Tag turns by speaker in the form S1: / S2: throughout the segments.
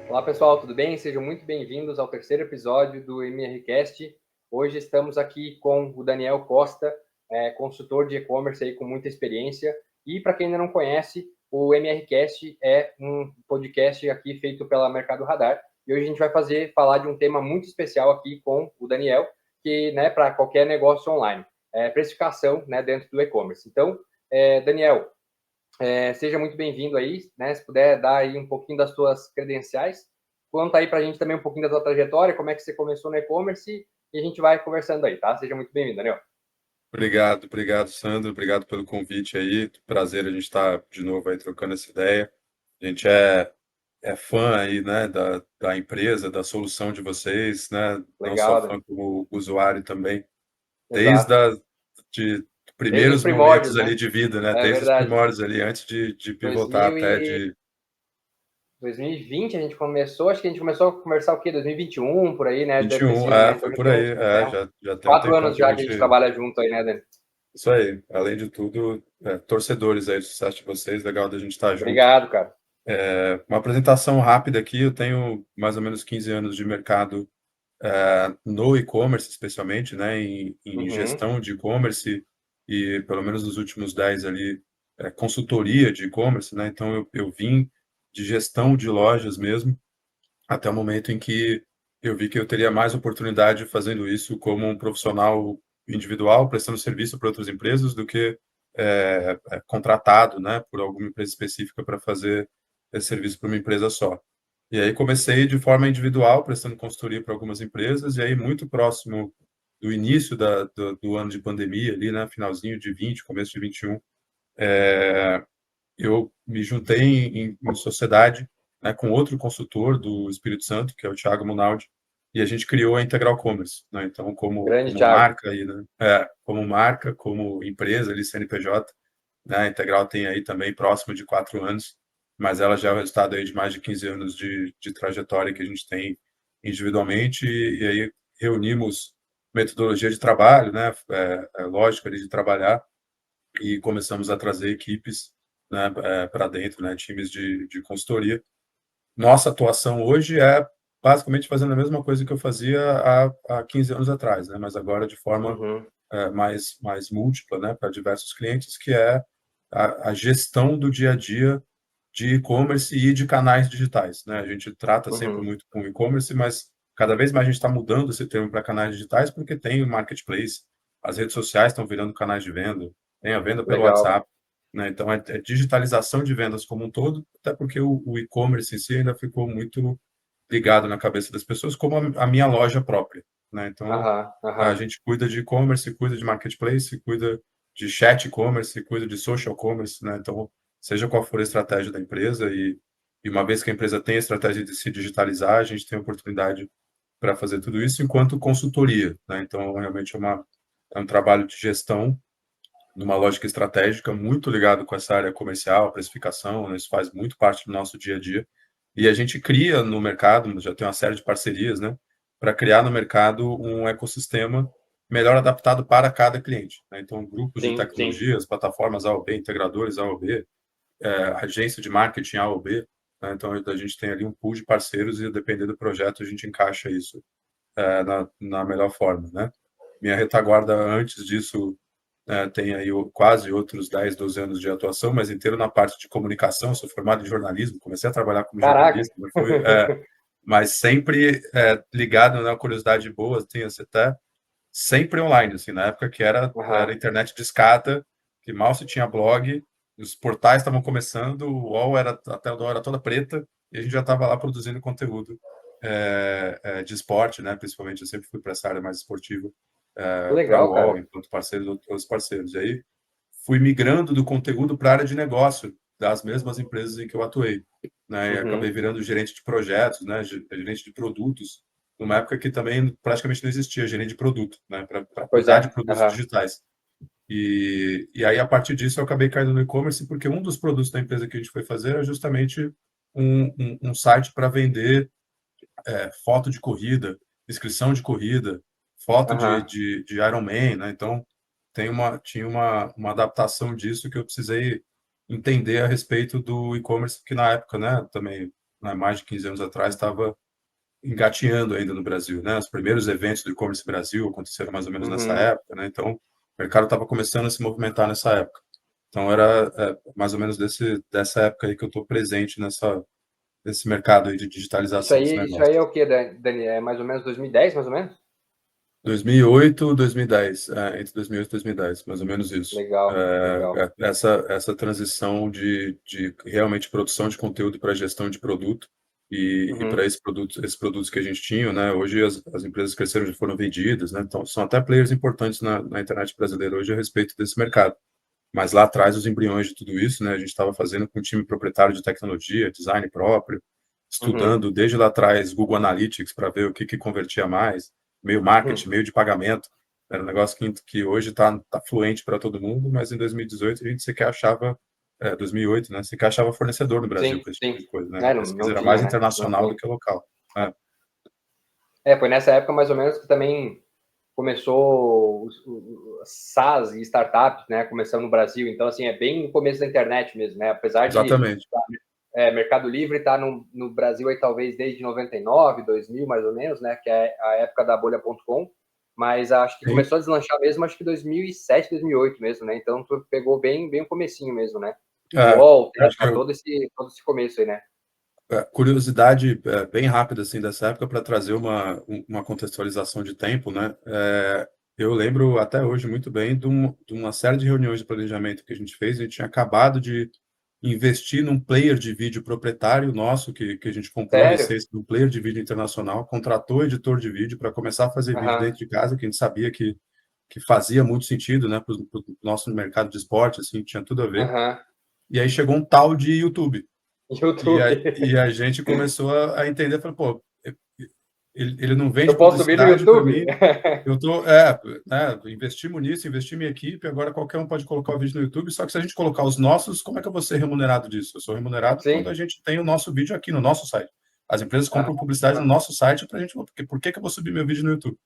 S1: Olá pessoal, tudo bem? Sejam muito bem-vindos ao terceiro episódio do MRCast. Hoje estamos aqui com o Daniel Costa, consultor de e-commerce aí com muita experiência. E para quem ainda não conhece, o MRCast é um podcast aqui feito pela Mercado Radar. E hoje a gente vai falar de um tema muito especial aqui com o Daniel, que para qualquer negócio online, precificação dentro do e-commerce. Então, Daniel, seja muito bem-vindo aí, se puder dar aí um pouquinho das suas credenciais, conta aí para a gente também um pouquinho da sua trajetória, como é que você começou no e-commerce, e a gente vai conversando aí, tá? Seja muito bem-vindo, Daniel.
S2: Obrigado, Sandro. Obrigado pelo convite aí. Prazer a gente estar de novo aí trocando essa ideia. A gente é fã aí, né, da empresa, da solução de vocês, né? Não só
S1: Legal,
S2: fã
S1: Daniel.
S2: como usuário também, desde
S1: Exato.
S2: de
S1: Desde os
S2: primeiros
S1: primórdios,
S2: momentos
S1: né?
S2: ali de vida, né?
S1: É
S2: Desde os
S1: verdade.
S2: primórdios ali, antes de pivotar
S1: 2000
S2: até
S1: e...
S2: de
S1: 2020 a gente começou, acho que a gente começou a conversar o quê? 2021, por aí, né? Deve ter
S2: 21,
S1: sido, né? Então
S2: foi
S1: já
S2: por
S1: tem
S2: aí,
S1: uns
S2: já tem um
S1: 4 anos
S2: tempão que a
S1: já que a gente
S2: gente.
S1: trabalha junto aí, né, Daniel?
S2: Isso aí, além de tudo, torcedores aí do sucesso de vocês, legal da gente estar junto.
S1: Obrigado, cara.
S2: Uma apresentação rápida aqui, eu tenho mais ou menos 15 anos de mercado no e-commerce, especialmente, né, em
S1: Uhum.
S2: gestão de e-commerce e pelo menos nos últimos 10 ali, consultoria de e-commerce, né, então eu vim de gestão de lojas mesmo, até o momento em que eu vi que eu teria mais oportunidade fazendo isso como um profissional individual, prestando serviço para outras empresas, do que contratado, né, por alguma empresa específica para fazer esse serviço para uma empresa só. E aí comecei de forma individual, prestando consultoria para algumas empresas, e aí muito próximo do início do ano de pandemia, ali, né, finalzinho de 20, começo de 21, eu me juntei em sociedade, né, com outro consultor do Espírito Santo, que é o Thiago Munaldi, e a gente criou a Integral Commerce, né? Então,
S1: Grande,
S2: como
S1: Thiago.
S2: marca aí, né? Como marca, como empresa, ali, CNPJ, né? A Integral tem aí também próximo de 4 anos, mas ela já é o resultado aí de mais de 15 anos de trajetória que a gente tem individualmente, e aí reunimos metodologia de trabalho, né? Lógica ali de trabalhar, e começamos a trazer equipes, né, para dentro, né, times de consultoria. Nossa atuação hoje é basicamente fazendo a mesma coisa que eu fazia há 15 anos atrás, né, mas agora de forma
S1: Uhum.
S2: mais múltipla, né, para diversos clientes, que é a gestão do dia a dia de e-commerce e de canais digitais, né? A gente trata sempre
S1: Uhum.
S2: muito com e-commerce, mas cada vez mais a gente está mudando esse termo para canais digitais, porque tem o marketplace, as redes sociais estão virando canais de venda, tem a venda pelo
S1: Legal.
S2: WhatsApp, né? Então é digitalização de vendas como um todo, até porque o e-commerce em si ainda ficou muito ligado na cabeça das pessoas como a minha loja própria, né? Então
S1: Aham,
S2: a
S1: aham.
S2: gente cuida de e-commerce, cuida de marketplace, cuida de chat e-commerce, cuida de social commerce, né? Então, seja qual for a estratégia da empresa, e uma vez que a empresa tem a estratégia de se digitalizar, a gente tem a oportunidade para fazer tudo isso enquanto consultoria, né? Então, realmente é um trabalho de gestão numa lógica estratégica muito ligado com essa área comercial, precificação, né? Isso faz muito parte do nosso dia a dia. E a gente cria no mercado, já tem uma série de parcerias, né, para criar no mercado um ecossistema melhor adaptado para cada cliente, né? Então, grupos de
S1: Sim, sim.
S2: tecnologias, plataformas A ou B, integradores A ou B, agência de marketing A ou B, né? Então, a gente tem ali um pool de parceiros e, dependendo do projeto, a gente encaixa isso na melhor forma, né? Minha retaguarda antes disso tem aí quase outros 10, 12 anos de atuação, mas inteiro na parte de comunicação. Sou formado em jornalismo, comecei a trabalhar como
S1: Caraca.
S2: jornalista, mas sempre ligado na curiosidade boa, tem até sempre online, assim, na época que era
S1: Aham.
S2: internet de escada, que mal se tinha blog, os portais estavam começando, o UOL até o UOL era toda preta, e a gente já estava lá produzindo conteúdo de esporte, né? Principalmente eu sempre fui para essa área mais esportiva,
S1: Que
S2: para o
S1: legal,
S2: UOL,
S1: cara.
S2: enquanto parceiros, outros parceiros. E aí fui migrando do conteúdo para a área de negócio das mesmas empresas em que eu atuei, né? E acabei
S1: Uhum.
S2: virando gerente de projetos, né? Gerente de produtos, numa época que também praticamente não existia gerente de produto, né? Para
S1: Pois
S2: cuidar de
S1: é.
S2: produtos
S1: Aham.
S2: digitais. E aí, a partir disso, eu acabei caindo no e-commerce, porque um dos produtos da empresa que a gente foi fazer era justamente um site para vender foto de corrida, inscrição de corrida, foto
S1: Aham.
S2: de Ironman, né? Então, tinha uma adaptação disso que eu precisei entender a respeito do e-commerce, que na época, né, também, mais de 15 anos atrás, estava engatinhando ainda no Brasil, né? Os primeiros eventos do e-commerce Brasil aconteceram mais ou menos nessa
S1: Uhum.
S2: época, né? Então, o mercado estava começando a se movimentar nessa época. Então, era mais ou menos dessa época aí que eu estou presente nesse mercado aí de digitalização dos
S1: Isso aí é
S2: negócios.
S1: o quê, Dani? É mais ou menos 2010, mais ou menos?
S2: 2008, 2010, entre 2008 e 2010, mais ou menos isso.
S1: Legal, legal.
S2: Essa transição de realmente produção de conteúdo para gestão de produto e para
S1: Uhum.
S2: esses produtos que a gente tinha, né? Hoje as empresas cresceram, já foram vendidas, né? Então são até players importantes na internet brasileira hoje a respeito desse mercado. Mas lá atrás, os embriões de tudo isso, né? A gente estava fazendo com um time proprietário de tecnologia, design próprio,
S1: Uhum.
S2: estudando desde lá atrás Google Analytics para ver o que convertia mais, meio
S1: Uhum.
S2: marketing, meio de pagamento. Era um negócio que hoje está fluente para todo mundo, mas em 2018 a gente sequer achava, 2008, né? Sequer achava fornecedor no Brasil
S1: Sim,
S2: para esse tipo
S1: sim.
S2: de coisa, né? A
S1: É, não,
S2: pesquisa
S1: não
S2: era mais
S1: tinha, né? Não
S2: internacional do
S1: tinha.
S2: que local. É,
S1: Foi nessa época mais ou menos que também começou os SaaS e startups, né? Começando no Brasil. Então, assim, é bem no começo da internet mesmo, né? Apesar de
S2: exatamente.
S1: Mercado Livre estar no Brasil aí talvez desde 99, 2000 mais ou menos, né? Que é a época da bolha.com. Mas acho que
S2: Sim.
S1: começou a deslanchar mesmo, acho que 2007, 2008 mesmo, né? Então, tu pegou bem o comecinho mesmo, né?
S2: É,
S1: UOL,
S2: acho que
S1: Tesla, todo esse começo aí, né?
S2: curiosidade bem rápida assim dessa época para trazer uma contextualização de tempo, né? Eu lembro até hoje muito bem de uma série de reuniões de planejamento que a gente fez. A gente tinha acabado de investir num player de vídeo proprietário nosso, que a gente comprou a
S1: Sério?
S2: licença de um player de vídeo internacional, contratou editor de vídeo para começar a fazer vídeo
S1: Aham,
S2: dentro de casa, que a gente sabia que fazia muito sentido, né, para o nosso mercado de esporte, assim, tinha tudo a ver.
S1: aham.
S2: E aí chegou um tal de YouTube.
S1: YouTube.
S2: E a gente começou a entender, falou, pô, ele não vende
S1: Eu posso subir no
S2: publicidade para
S1: YouTube?
S2: mim, eu tô, né, investimos nisso, investi em minha equipe, agora qualquer um pode colocar o vídeo no YouTube, só que se a gente colocar os nossos, como é que eu vou ser remunerado disso? Eu sou remunerado quando
S1: Sim.
S2: a gente tem o nosso vídeo aqui no nosso site. As empresas compram
S1: Aham,
S2: publicidade no nosso site para a gente, porque por que que eu vou subir meu vídeo no YouTube?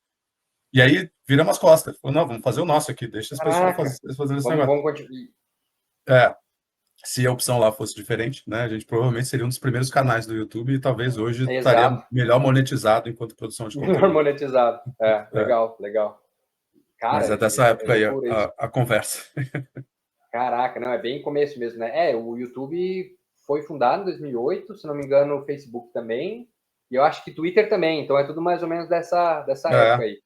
S2: E aí viramos as costas. Falou, não, vamos fazer o nosso aqui, deixa as pessoas
S1: caraca.
S2: fazendo esse
S1: Vamos,
S2: negócio.
S1: vamos continuar.
S2: É, se a opção lá fosse diferente, né, a gente provavelmente seria um dos primeiros canais do YouTube e talvez hoje estaria
S1: Exato.
S2: melhor monetizado enquanto produção de
S1: Melhor
S2: conteúdo.
S1: monetizado.
S2: É,
S1: Legal, legal.
S2: mas
S1: Cara,
S2: é dessa
S1: é
S2: época aí
S1: loucura isso.
S2: a conversa.
S1: Caraca, não, é bem começo mesmo, né? O YouTube foi fundado em 2008, se não me engano, o Facebook também, e eu acho que Twitter também, então é tudo mais ou menos dessa época aí.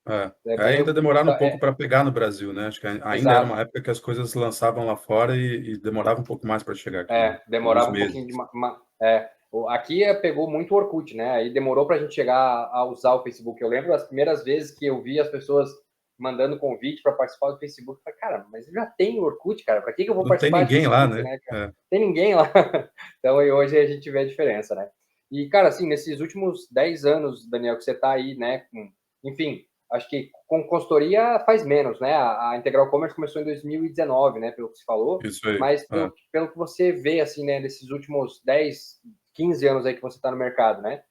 S1: É bem,
S2: Ainda demoraram um pouco para pegar no Brasil, né? Acho que ainda era
S1: exato.
S2: uma época que as coisas lançavam lá fora e demorava um pouco mais para chegar aqui, né? Alguns
S1: Demorava um pouquinho de
S2: meses.
S1: aqui pegou muito o Orkut, né? Aí demorou para a gente chegar a usar o Facebook. Eu lembro das primeiras vezes que eu vi as pessoas mandando convite para participar do Facebook. Eu falei, cara, mas eu já tenho Orkut, cara. Para que eu vou
S2: Não tem
S1: participar de
S2: ninguém lá,
S1: Facebook,
S2: né?
S1: né, cara? Tem ninguém lá. Então hoje a gente vê a diferença, né? E, cara, assim, nesses últimos 10 anos, Daniel, que você está aí, né? Enfim, acho que com consultoria faz menos, né? A Integral Commerce começou em 2019, né? Pelo que você falou.
S2: Isso aí.
S1: Mas pelo que você vê, assim, né, nesses últimos 10, 15 anos aí que você está no mercado, né?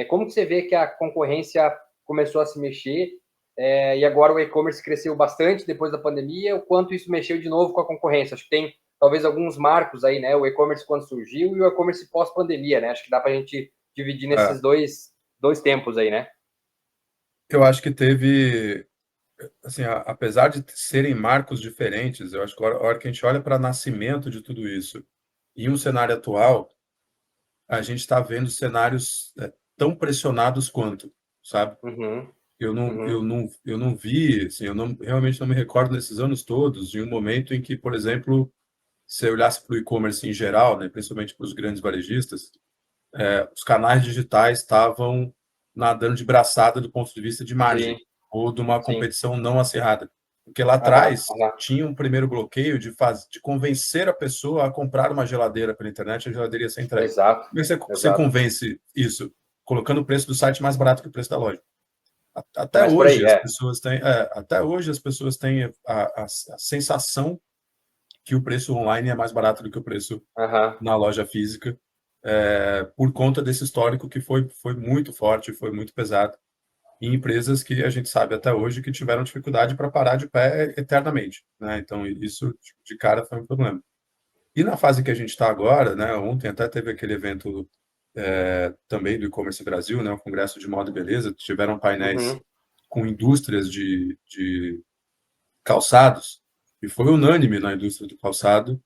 S1: Como que você vê que a concorrência começou a se mexer e agora o e-commerce cresceu bastante depois da pandemia, o quanto isso mexeu de novo com a concorrência? Acho que tem talvez alguns marcos aí, né? O e-commerce quando surgiu e o e-commerce pós-pandemia, né? Acho que dá para a gente dividir
S2: É,
S1: nesses dois tempos aí, né?
S2: eu acho que teve, assim, apesar de serem marcos diferentes, eu acho que a hora que a gente olha para o nascimento de tudo isso e um cenário atual, a gente está vendo cenários tão pressionados quanto, sabe?
S1: Uhum,
S2: Eu não vi, assim, eu não, realmente não me recordo nesses anos todos de um momento em que, por exemplo, se eu olhasse para o e-commerce em geral, né, principalmente para os grandes varejistas, os canais digitais estavam nadando de braçada do ponto de vista de
S1: sim,
S2: margem ou de uma
S1: sim.
S2: competição não acirrada. Porque lá
S1: Aham,
S2: atrás
S1: aham.
S2: tinha um primeiro bloqueio de convencer a pessoa a comprar uma geladeira pela internet, a geladeira ia ser entregue.
S1: Exato,
S2: Como é que você
S1: exato.
S2: convence isso? Colocando o preço do site mais barato que o preço da loja. Até
S1: Mas por
S2: hoje
S1: aí,
S2: as pessoas têm, a sensação que o preço online é mais barato do que o preço
S1: Aham.
S2: na loja física, por conta desse histórico que foi muito forte, foi muito pesado. e empresas que a gente sabe até hoje que tiveram dificuldade para parar de pé eternamente, né? Então, isso de cara foi um problema. E na fase que a gente está agora, né? Ontem até teve aquele evento também do E-Commerce Brasil, né? O Congresso de Moda e Beleza, tiveram painéis
S1: Uhum,
S2: com indústrias de calçados, e foi unânime na indústria do calçado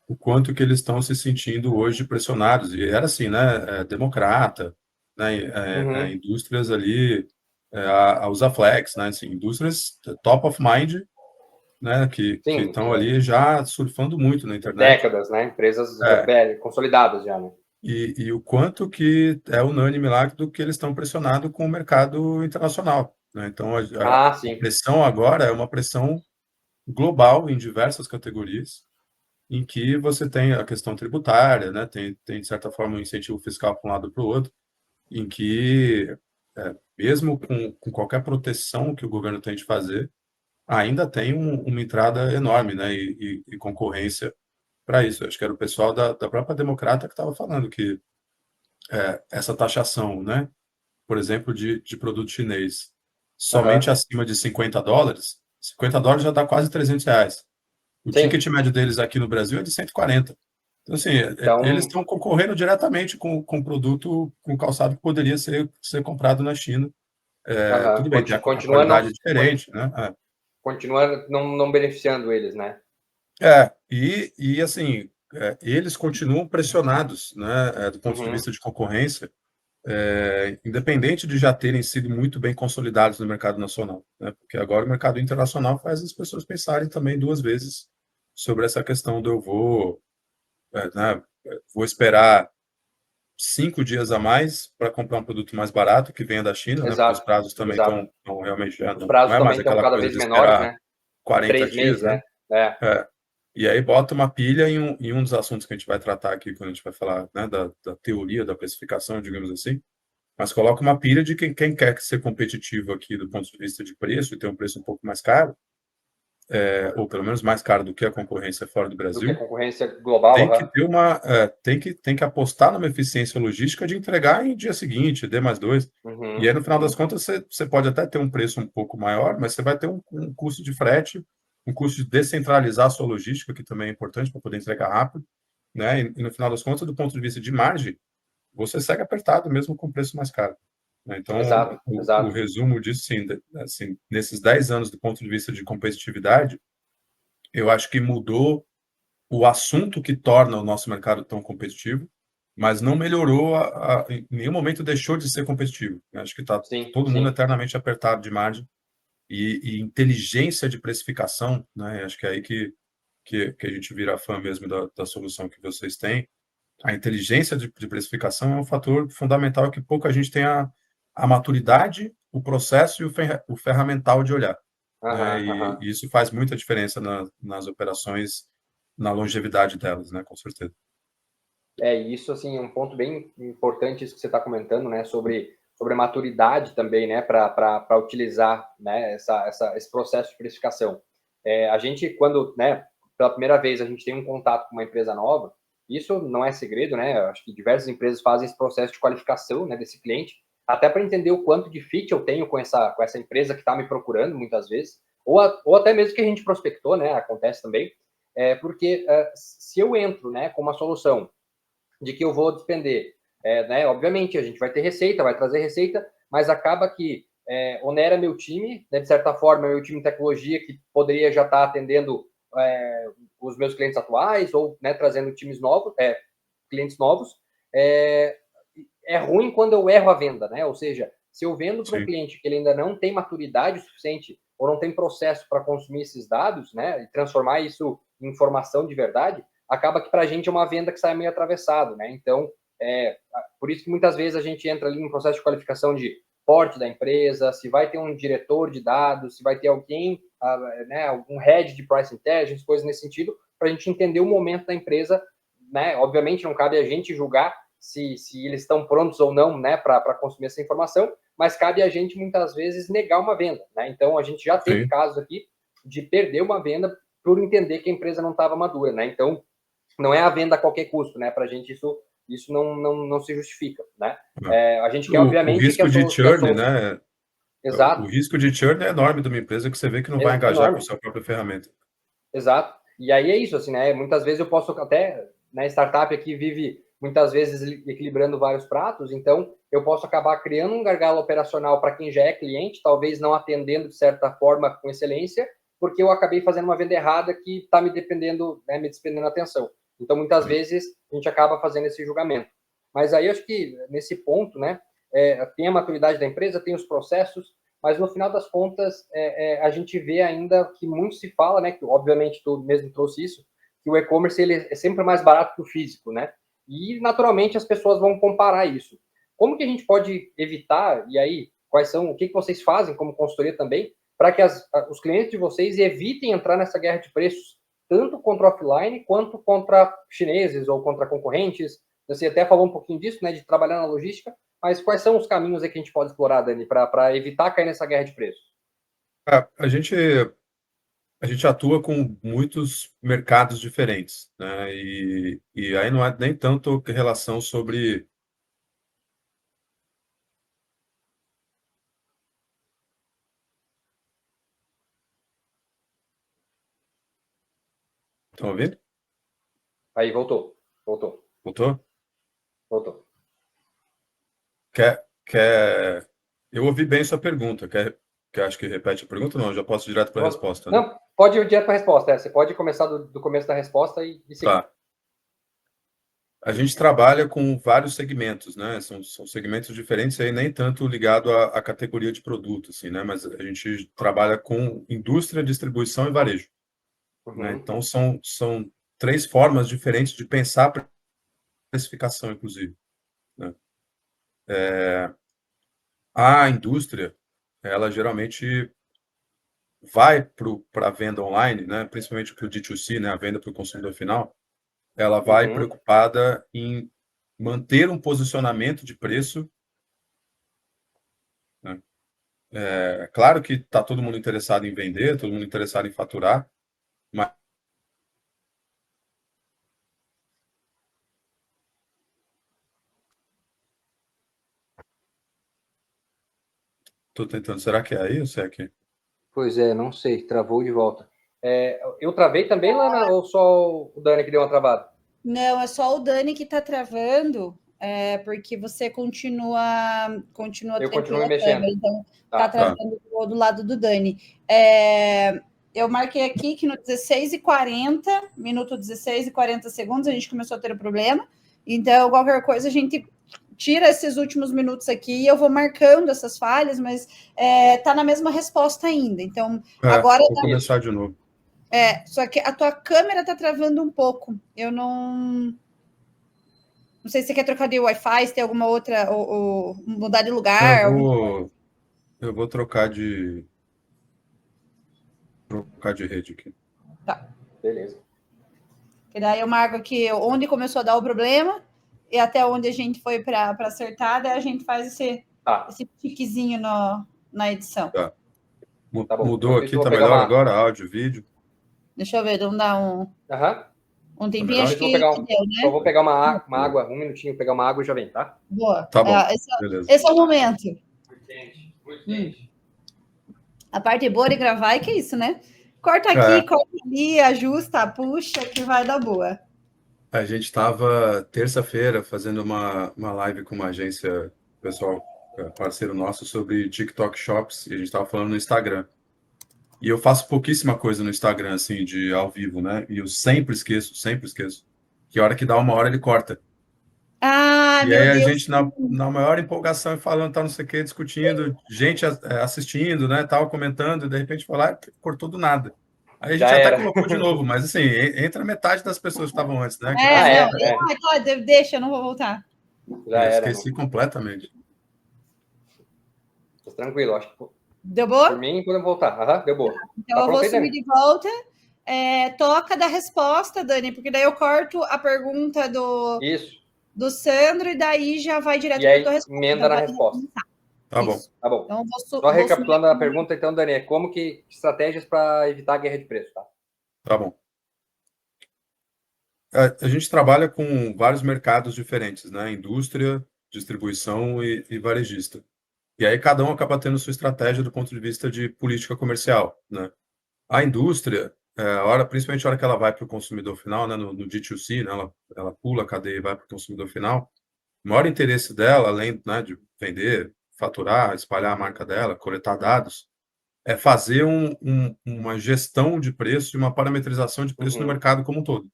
S2: o quanto que eles estão se sentindo hoje pressionados. E era assim, né? Democrata, né?
S1: uhum.
S2: Indústrias ali, a Usaflex, né? Assim, indústrias top of mind, né? Que
S1: Sim,
S2: estão ali já surfando muito na internet.
S1: décadas, né? Empresas
S2: É,
S1: velhas, consolidadas já, né?
S2: e o quanto que é unânime lá do que eles estão pressionados com o mercado internacional, né? Então,
S1: Ah,
S2: a
S1: sim.
S2: pressão agora é uma pressão global em diversas categorias, em que você tem a questão tributária, né? Tem de certa forma um incentivo fiscal para um lado para o outro, em que, mesmo com qualquer proteção que o governo tem de fazer, ainda tem uma entrada enorme, né? E concorrência para isso. Acho que era o pessoal da própria Democrata que estava falando que essa taxação, né? Por exemplo, de produto chinês, somente
S1: Aham.
S2: acima de US$ 50, US$ 50 já dá quase R$ 300. O
S1: Sim.
S2: ticket médio deles aqui no Brasil é de 140. Então, assim, eles
S1: Então,
S2: estão concorrendo diretamente com produto, com calçado que poderia ser comprado na China.
S1: aham.
S2: Tudo bem, tem a
S1: Continua não,
S2: qualidade é diferente, né?
S1: continua não beneficiando eles, né?
S2: Assim, eles continuam pressionados, né, do ponto de
S1: Uhum.
S2: vista de concorrência, independente de já terem sido muito bem consolidados no mercado nacional, né? Porque agora o mercado internacional faz as pessoas pensarem também duas vezes sobre essa questão do eu né, vou esperar 5 dias a mais para comprar um produto mais barato que venha da China, né? Porque os
S1: Exato,
S2: prazos também
S1: exato.
S2: estão realmente já
S1: Os
S2: não
S1: prazos
S2: é mais
S1: também estão
S2: aquela
S1: cada
S2: coisa
S1: vez
S2: de
S1: menores,
S2: esperar
S1: né?
S2: 40
S1: Três
S2: dias,
S1: meses,
S2: né?
S1: né? É.
S2: É. E aí bota uma pilha em um dos assuntos que a gente vai tratar aqui quando a gente vai falar, né, da teoria da precificação, digamos assim, mas coloca uma pilha de quem quer ser competitivo aqui do ponto de vista de preço e ter um preço um pouco mais caro, ou pelo menos mais caro do que a concorrência fora do
S1: Do que a
S2: Brasil,
S1: concorrência global,
S2: tem que
S1: aham.
S2: ter tem que apostar numa eficiência logística de entregar em dia seguinte, D+2. E
S1: Uhum,
S2: aí, no final das
S1: uhum.
S2: contas, você pode até ter um preço um pouco maior, mas você vai ter um custo de frete, um custo de descentralizar a sua logística, que também é importante para poder entregar rápido, né? E no final das contas, do ponto de vista de margem, você segue apertado mesmo com o preço mais caro, né? Então,
S1: Exato,
S2: o
S1: exato.
S2: resumo disso, sim, assim, nesses 10 anos do ponto de vista de competitividade, eu acho que mudou o assunto que torna o nosso mercado tão competitivo, mas não melhorou, em nenhum momento deixou de ser competitivo, né? Acho que está
S1: Sim,
S2: todo mundo
S1: sim.
S2: eternamente apertado de margem e inteligência de precificação, né? Acho que é aí que a gente vira fã mesmo da solução que vocês têm. A inteligência de precificação é um fator fundamental que pouca gente tem a maturidade, o processo e o ferramental de olhar, né?
S1: Aham,
S2: E
S1: aham.
S2: isso faz muita diferença nas operações, na longevidade delas, né? Com certeza.
S1: É, isso, assim, é um ponto bem importante isso que você está comentando, né, sobre a maturidade também, né, para utilizar, né, esse processo de precificação. A gente, quando, né, pela primeira vez a gente tem um contato com uma empresa nova, isso não é segredo, né, eu acho que diversas empresas fazem esse processo de qualificação, né, desse cliente, até para entender o quanto de fit eu tenho com essa empresa que está me procurando, muitas vezes, ou até mesmo que a gente prospectou, né, acontece também, porque se eu entro, né, com uma solução de que eu vou despender. Né? Obviamente, a gente vai ter receita, vai trazer receita, mas acaba que onera meu time, né? De certa forma, meu time de tecnologia, que poderia já estar atendendo os meus clientes atuais ou, né, trazendo times novos, clientes novos. É ruim quando eu erro a venda, né? Ou seja, se eu vendo para um
S2: Sim,
S1: cliente que ele ainda não tem maturidade suficiente ou não tem processo para consumir esses dados, né, e transformar isso em informação de verdade, acaba que para a gente é uma venda que sai meio atravessado, né? Então, por isso que muitas vezes a gente entra ali em um processo de qualificação de porte da empresa, se vai ter um diretor de dados, se vai ter alguém, né, algum head de price intelligence, coisas nesse sentido, para a gente entender o momento da empresa, né? Obviamente não cabe a gente julgar se eles estão prontos ou não, né, para consumir essa informação, mas cabe a gente muitas vezes negar uma venda, né? Então a gente já teve
S2: sim.
S1: casos aqui de perder uma venda por entender que a empresa não estava madura, né? Então não é a venda a qualquer custo, né? Para a gente isso não se justifica, né?
S2: É.
S1: A gente quer
S2: O
S1: obviamente que
S2: risco de
S1: a
S2: churn,
S1: solução.
S2: né? O
S1: Exato,
S2: risco de churn é enorme de uma empresa que você vê que não vai
S1: é
S2: engajar com a
S1: enorme.
S2: sua própria ferramenta.
S1: Exato. E aí é isso, assim, né? Muitas vezes eu posso até, né, startup aqui vive muitas vezes equilibrando vários pratos, então eu posso acabar criando um gargalo operacional para quem já é cliente, talvez não atendendo de certa forma com excelência, porque eu acabei fazendo uma venda errada que está me dependendo, né, me despendendo atenção. Então, muitas vezes a gente acaba fazendo esse julgamento. Mas aí eu acho que nesse ponto, né, tem a maturidade da empresa, tem os processos, mas no final das contas a gente vê ainda que muito se fala, né, que obviamente tu mesmo trouxe isso, que o e-commerce ele é sempre mais barato que o físico, né? E naturalmente as pessoas vão comparar isso. Como que a gente pode evitar, e aí, quais são, o que vocês fazem como consultoria também, para que os clientes de vocês evitem entrar nessa guerra de preços, tanto contra offline quanto contra chineses ou contra concorrentes? Você até falou um pouquinho disso, né, de trabalhar na logística, mas quais são os caminhos aí que a gente pode explorar, Dani, para evitar cair nessa guerra de preços?
S2: A gente atua com muitos mercados diferentes, né? E aí não é nem tanto relação sobre. Estão ouvindo?
S1: Aí, voltou. Voltou.
S2: Voltou?
S1: Voltou.
S2: Eu ouvi bem sua pergunta. Acho que repete a pergunta? Não, eu já posso ir direto para a resposta, né?
S1: Não, pode ir direto para a resposta. Você pode começar do começo da resposta e seguir.
S2: Tá. A gente trabalha com vários segmentos, né? São segmentos diferentes aí, nem tanto ligado à categoria de produto, assim, né? Mas a gente trabalha com indústria, distribuição e varejo, né?
S1: Uhum,
S2: Então, são três formas diferentes de pensar a precificação, inclusive, né? A indústria, ela geralmente vai para a venda online, né? Principalmente para o D2C, né? A venda para o consumidor final, ela vai
S1: uhum,
S2: preocupada em manter um posicionamento de preço, né? É claro que está todo mundo interessado em vender, todo mundo interessado em faturar, mas estou tentando. Será que é aí ou se é aqui?
S1: Pois é, não sei, travou de volta. Eu travei também, Lana, ou só o Dani que deu uma travada?
S3: Não, é só o Dani que está travando, porque você continua
S1: Eu continuo
S3: tranquila
S1: me
S3: a câmera,
S1: mexendo.
S3: então está
S1: Tá.
S2: Tá.
S3: travando do lado do Dani. Eu marquei aqui que no 16h40, minuto 16h40, a gente começou a ter o problema. Então, qualquer coisa, a gente tira esses últimos minutos aqui e eu vou marcando essas falhas, mas tá na mesma resposta ainda. Então, agora
S2: Vou começar de novo.
S3: só que a tua câmera tá travando um pouco. Eu não sei se você quer trocar de Wi-Fi, se tem alguma outra, ou mudar de
S2: Não,
S3: lugar.
S2: eu vou trocar de rede aqui.
S3: Tá.
S1: Beleza.
S3: E daí eu marco aqui onde começou a dar o problema e até onde a gente foi para acertar, daí a gente faz esse tiquezinho na edição.
S2: Tá.
S1: Tá bom.
S2: Mudou
S1: Enquanto isso,
S2: aqui,
S1: eu vou
S2: tá
S1: pegar
S2: melhor
S1: uma.
S2: agora? Áudio, vídeo.
S3: Deixa eu ver, vamos dar um
S2: Tá
S3: tempinho,
S2: melhor?
S3: acho
S1: Enquanto isso, eu vou
S3: que
S1: pegar
S3: deu,
S1: só
S3: né?
S1: vou pegar uma água, um minutinho, pegar uma água e já vem, tá?
S3: Boa.
S2: Tá bom, beleza.
S3: Esse é o momento.
S1: Muito quente, muito quente.
S3: A parte boa de gravar é que é isso, né? Corta aqui, corta ali, ajusta, puxa, que vai dar boa.
S2: A gente estava terça-feira fazendo uma live com uma agência, pessoal, parceiro nosso, sobre TikTok Shops, e a gente estava falando no Instagram. E eu faço pouquíssima coisa no Instagram, assim, de ao vivo, né? E eu sempre esqueço, que a hora que dá uma hora ele corta.
S3: Ah,
S2: E
S3: meu
S2: aí a
S3: Deus.
S2: gente, na maior empolgação, falando, tá não sei o quê, discutindo, gente assistindo, né, tal, comentando, e de repente falar, cortou do nada. Aí a
S1: Já
S2: gente até
S1: era.
S2: colocou de novo, mas assim, entra metade das pessoas que estavam antes, né? Que
S1: Ah,
S3: Não.
S1: é, é.
S3: Deixa, eu não vou voltar.
S1: Já era. Não.
S2: esqueci completamente.
S1: Mas tranquilo, acho que
S3: Deu
S1: por
S3: boa?
S1: mim podemos voltar. Aham, deu boa.
S3: Então
S1: Tá
S3: eu
S1: pronto
S3: vou
S1: aí,
S3: subir
S1: Dani?
S3: de volta. Toca da resposta, Dani, porque daí eu corto a pergunta
S1: Isso.
S3: do Sandro e daí já vai
S1: E
S3: direto para a tua
S1: aí,
S3: resposta.
S1: emenda
S3: Então
S1: na
S3: vai
S1: resposta.
S2: Tá bom.
S3: isso.
S1: Tá bom.
S3: Então
S1: Só
S3: vou subir
S1: recapitulando a
S3: aqui.
S1: pergunta, então, Dani, como que estratégias para evitar a guerra de preço, tá?
S2: Tá bom. A gente trabalha com vários mercados diferentes, né? Indústria, distribuição e varejista. E aí cada um acaba tendo sua estratégia do ponto de vista de política comercial, né? A indústria, principalmente a hora que ela vai para o consumidor final, né, no D2C, né, ela pula a cadeia e vai para o consumidor final, o maior interesse dela, além, né, de vender, faturar, espalhar a marca dela, coletar dados, é fazer uma gestão de preço e uma parametrização de preço no mercado como um todo,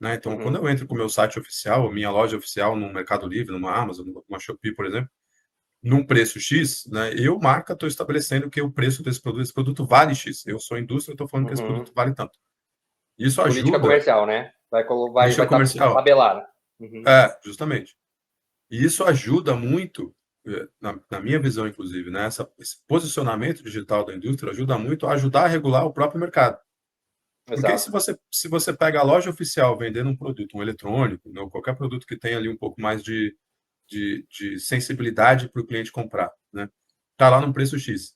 S2: né? Então, quando eu entro com o meu site oficial, minha loja oficial no Mercado Livre, numa Amazon, numa Shopee, por exemplo, num preço X, né, eu, marca, estou estabelecendo que o preço desse produto vale X. Eu sou indústria, estou falando que esse produto vale tanto. Isso
S1: Política
S2: ajuda...
S1: comercial, né? Vai
S2: Política
S1: estar
S2: comercial.
S1: tabelada.
S2: Justamente. E isso ajuda muito, na minha visão, inclusive, né, esse posicionamento digital da indústria ajuda muito a ajudar a regular o próprio mercado. Porque
S1: Exato.
S2: se você pega a loja oficial vendendo um produto, um eletrônico, né, ou qualquer produto que tenha ali um pouco mais de sensibilidade para o cliente comprar, né? Tá lá no preço X.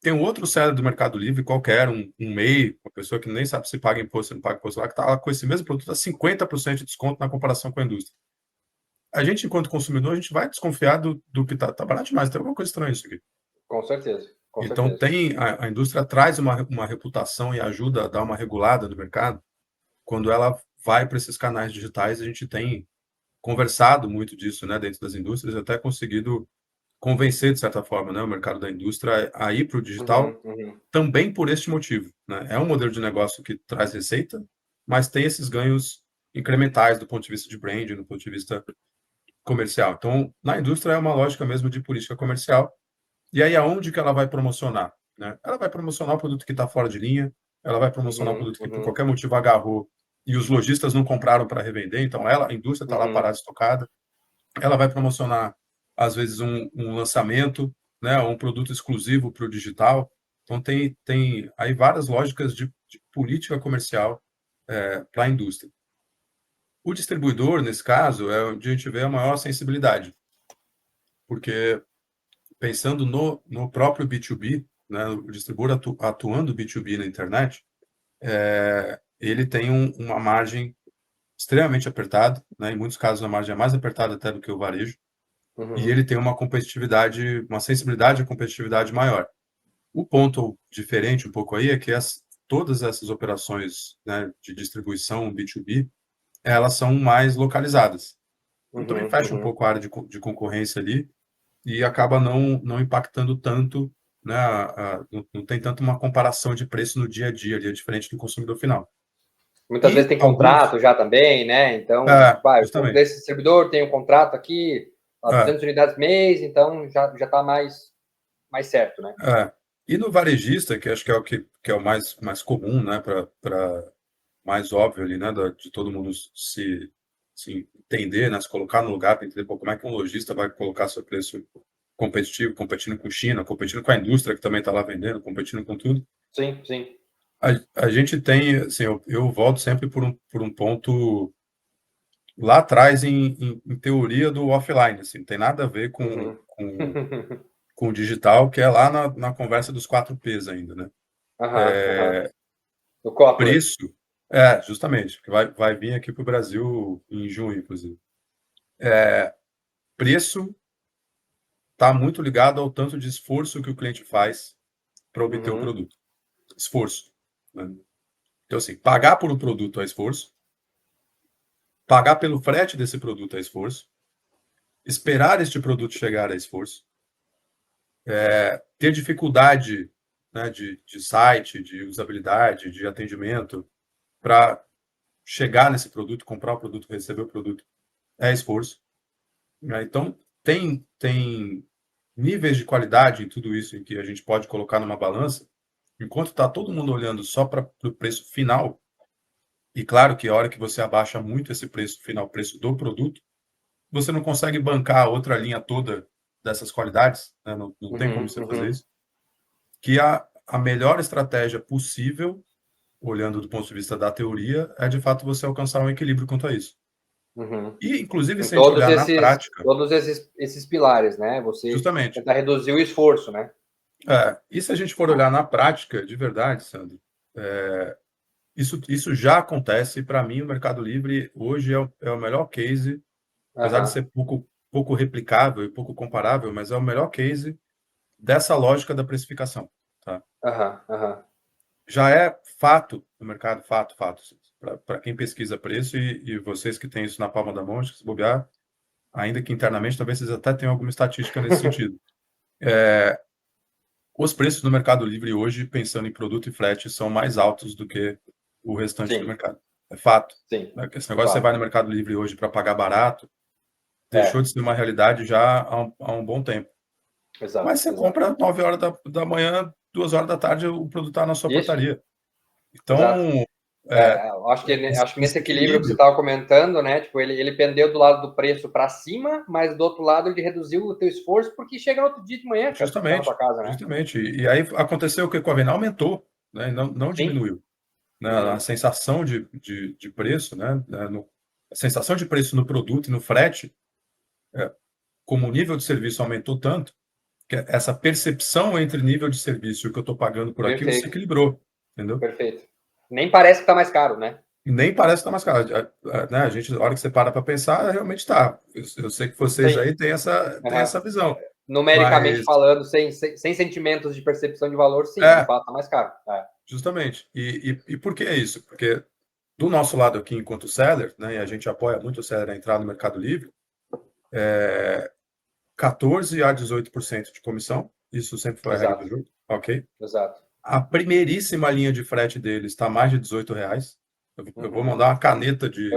S2: Tem um outro seller do Mercado Livre, qualquer, um MEI, uma pessoa que nem sabe se paga imposto ou não paga imposto lá, que está lá com esse mesmo produto a 50% de desconto na comparação com a indústria. A gente, enquanto consumidor, a gente vai desconfiar do que tá barato demais, tem alguma coisa estranha isso aqui.
S1: Com certeza.
S2: Então, a indústria traz uma reputação e ajuda a dar uma regulada no mercado. Quando ela vai para esses canais digitais, a gente tem conversado muito disso, né, dentro das indústrias, até conseguido convencer, de certa forma, né, o mercado da indústria a ir para o digital, também por este motivo, né? É um modelo de negócio que traz receita, mas tem esses ganhos incrementais do ponto de vista de branding, do ponto de vista comercial. Então, na indústria é uma lógica mesmo de política comercial. E aí, aonde que ela vai promocionar, né? Ela vai promocionar o produto que está fora de linha, ela vai promocionar o produto que, por qualquer motivo, agarrou e os lojistas não compraram para revender, então a indústria está lá parada, estocada. Ela vai promocionar, às vezes, um lançamento, né, um produto exclusivo para o digital. Então, tem aí várias lógicas de política comercial para a indústria. O distribuidor, nesse caso, é onde a gente vê a maior sensibilidade, porque pensando no próprio B2B, né, o distribuidor atuando B2B na internet, ele tem uma margem extremamente apertada, né, em muitos casos a margem é mais apertada até do que o varejo, e ele tem uma competitividade, uma sensibilidade à competitividade maior. O ponto diferente um pouco aí é que todas essas operações, né, de distribuição B2B, elas são mais localizadas. Então também fecha um pouco a área de concorrência ali e acaba não impactando tanto, né, não tem tanto uma comparação de preço no dia a dia ali, diferente do consumidor final.
S1: Muitas vezes tem contrato já também, né? Então,
S2: justamente.
S1: Desse distribuidor tem um contrato aqui, 200 unidades mês, então já está mais certo, né?
S2: E no varejista, que acho que é o mais comum, né, para mais óbvio ali, né, de todo mundo se entender, né, se colocar no lugar para entender como é que um lojista vai colocar seu preço competitivo, competindo com China, competindo com a indústria que também está lá vendendo, competindo com tudo.
S1: Sim, sim.
S2: A gente tem, assim, eu volto sempre por um ponto lá atrás em teoria do offline, assim, não tem nada a ver com o digital, que é lá na conversa dos 4Ps ainda, né?
S1: O Kotler.
S2: Preço, justamente, que vai vir aqui para o Brasil em junho, inclusive. Preço está muito ligado ao tanto de esforço que o cliente faz para obter o produto. Esforço, né? Então, assim, pagar por um produto é esforço, pagar pelo frete desse produto é esforço, esperar este produto chegar é esforço, ter dificuldade, né, de site, de usabilidade, de atendimento para chegar nesse produto, comprar o produto, receber o produto, é esforço. Então, tem níveis de qualidade em tudo isso em que a gente pode colocar numa balança, enquanto está todo mundo olhando só para o preço final, e claro que a hora que você abaixa muito esse preço final, o preço do produto, você não consegue bancar a outra linha toda dessas qualidades, né? Não tem como você fazer isso. Que a melhor estratégia possível, olhando do ponto de vista da teoria, é de fato você alcançar um equilíbrio quanto a isso. E, inclusive, se a gente olhar na prática...
S1: Todos esses pilares, né? Você
S2: justamente
S1: tentar reduzir o esforço, né?
S2: E se a gente for olhar na prática, de verdade, Sandro, isso já acontece. Para mim, o Mercado Livre hoje é o melhor case, apesar de ser pouco replicável e pouco comparável, mas é o melhor case dessa lógica da precificação. Tá?
S1: Já
S2: é fato no mercado, fato. Para quem pesquisa preço e vocês que têm isso na palma da mão, acho que se bobear, ainda que internamente, talvez vocês até tenham alguma estatística nesse sentido. Os preços no Mercado Livre hoje, pensando em produto e frete, são mais altos do que o restante do mercado. É fato.
S1: Sim.
S2: Esse negócio, você vai no Mercado Livre hoje para pagar barato, deixou de ser uma realidade já há um bom tempo.
S1: Exato,
S2: mas você compra 9 horas da manhã, 2 horas da tarde, o produto está na sua portaria. Então,
S1: acho que nesse equilíbrio que você estava comentando, né? Tipo, ele pendeu do lado do preço para cima, mas do outro lado ele reduziu o teu esforço porque chega no outro dia de manhã, cara,
S2: justamente,
S1: na tua casa, né?
S2: Justamente. E aí aconteceu o que com a Venda aumentou, né? Não diminuiu. Né? A sensação de preço, né? A sensação de preço no produto e no frete, como o nível de serviço aumentou tanto, que essa percepção entre nível de serviço e o que eu estou pagando por aquilo se equilibrou. Entendeu?
S1: Perfeito. Nem parece que está mais caro, né?
S2: Nem parece que está mais caro. Né? A gente, na hora que você para pensar, realmente está. Eu sei que vocês aí têm essa visão.
S1: Numericamente falando, sem sentimentos de percepção de valor, sim, de fato está mais caro.
S2: Justamente. E por que isso? Porque do nosso lado aqui, enquanto seller, né, e a gente apoia muito o seller a entrar no Mercado Livre, 14% a 18% de comissão. Isso sempre foi a regra do jogo. Ok?
S1: Exato.
S2: A primeiríssima linha de frete deles está mais de R$18. Eu vou mandar uma caneta de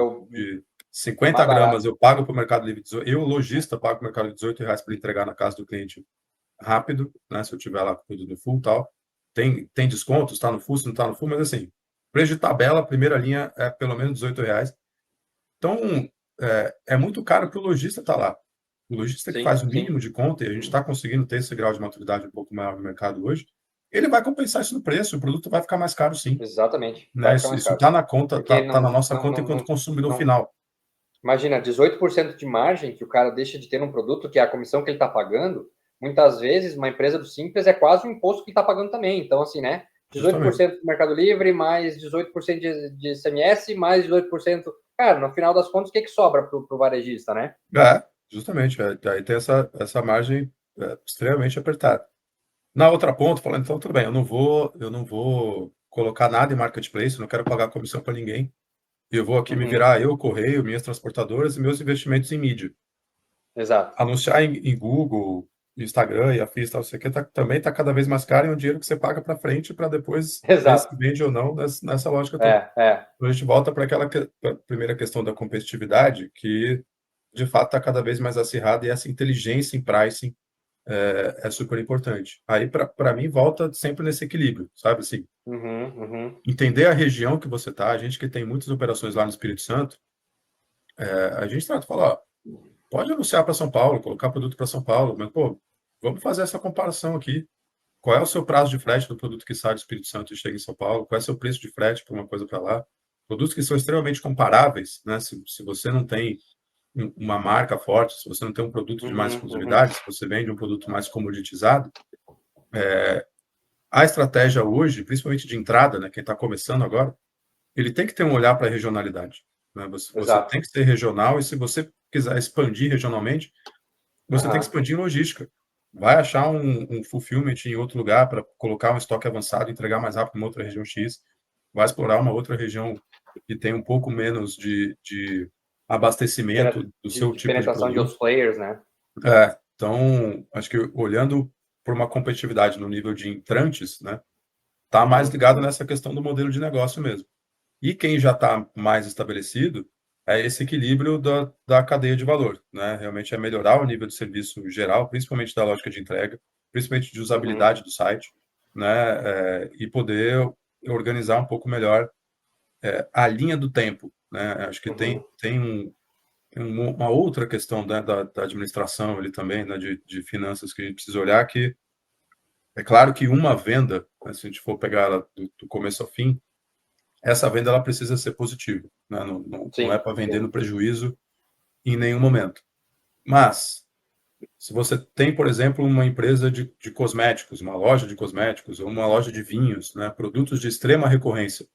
S2: 50 gramas, eu pago para o Mercado Livre, eu, lojista, pago para o Mercado Livre R$18 para entregar na casa do cliente rápido, né? Se eu tiver lá com tudo no full e tal. Tem descontos, está no full, se não está no full, mas assim, preço de tabela, a primeira linha é pelo menos R$18. Então, é muito caro para o lojista estar lá. O lojista que faz o mínimo de conta, e a gente está conseguindo ter esse grau de maturidade um pouco maior no mercado hoje, ele vai compensar isso no preço, o produto vai ficar mais caro, sim.
S1: Exatamente.
S2: Né? Isso está na conta, está na nossa conta enquanto consumidor final.
S1: Imagina, 18% de margem que o cara deixa de ter num produto, que é a comissão que ele está pagando, muitas vezes, uma empresa do Simples é quase um imposto que ele está pagando também. Então, assim, né? 18% do Mercado Livre, mais 18% de ICMS, mais 18%. Cara, no final das contas, o que sobra para o varejista, né?
S2: Justamente. Aí tem essa margem extremamente apertada. Na outra ponta, falando, então, tudo bem, eu não vou colocar nada em marketplace, não quero pagar comissão para ninguém. Eu vou aqui me virar, eu, Correio, minhas transportadoras e meus investimentos em mídia.
S1: Exato.
S2: Anunciar em Google, Instagram e afins, tal, isso aqui também está cada vez mais caro, e é um dinheiro que você paga para frente para depois ver se vende ou não nessa lógica toda. Então a gente volta para aquela primeira questão da competitividade, que de fato está cada vez mais acirrada, e essa inteligência em pricing é super importante. Aí, para mim, volta sempre nesse equilíbrio, sabe? Assim, entender a região que você está. A gente que tem muitas operações lá no Espírito Santo, a gente trata de falar, pode anunciar para São Paulo, colocar produto para São Paulo, mas, pô, vamos fazer essa comparação aqui. Qual é o seu prazo de frete do produto que sai do Espírito Santo e chega em São Paulo? Qual é o seu preço de frete para uma coisa para lá? Produtos que são extremamente comparáveis, né? Se você não tem uma marca forte, se você não tem um produto de mais exclusividade, se você vende um produto mais comoditizado, a estratégia hoje, principalmente de entrada, né, quem está começando agora, ele tem que ter um olhar para a regionalidade. Né? Você tem que ser regional, e se você quiser expandir regionalmente, você tem que expandir em logística. Vai achar um fulfillment em outro lugar para colocar um estoque avançado, entregar mais rápido em uma outra região X, vai explorar uma outra região que tem um pouco menos de abastecimento do seu tipo de
S1: penetração de outros players, né?
S2: Então, acho que olhando por uma competitividade no nível de entrantes, né, tá mais ligado nessa questão do modelo de negócio mesmo. E quem já está mais estabelecido é esse equilíbrio da cadeia de valor, né? Realmente é melhorar o nível de serviço geral, principalmente da lógica de entrega, principalmente de usabilidade do site, né? E poder organizar um pouco melhor a linha do tempo, né? Acho que tem uma outra questão, né, da administração ali também, né, de finanças, que a gente precisa olhar, que é claro que uma venda, né, se a gente for pegar ela do começo ao fim, essa venda ela precisa ser positiva, né? Não é para vender no prejuízo em nenhum momento. Mas, se você tem, por exemplo, uma empresa de cosméticos, uma loja de cosméticos, ou uma loja de vinhos, né, produtos de extrema recorrência,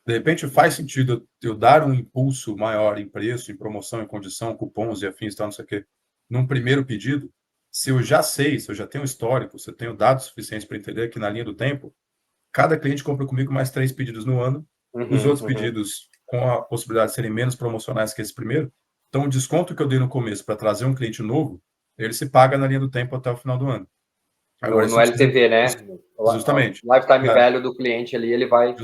S2: de repente faz sentido eu dar um impulso maior em preço, em promoção, em condição, cupons e afins, tal, não sei o quê, num primeiro pedido, se eu já sei, se eu já tenho histórico, se eu tenho dados suficientes para entender que na linha do tempo, cada cliente compra comigo mais 3 pedidos no ano, os outros pedidos com a possibilidade de serem menos promocionais que esse primeiro. Então, o desconto que eu dei no começo para trazer um cliente novo, ele se paga na linha do tempo até o final do ano. Agora,
S1: No LTV, né?
S2: Justamente.
S1: O lifetime value do cliente ali, ele vai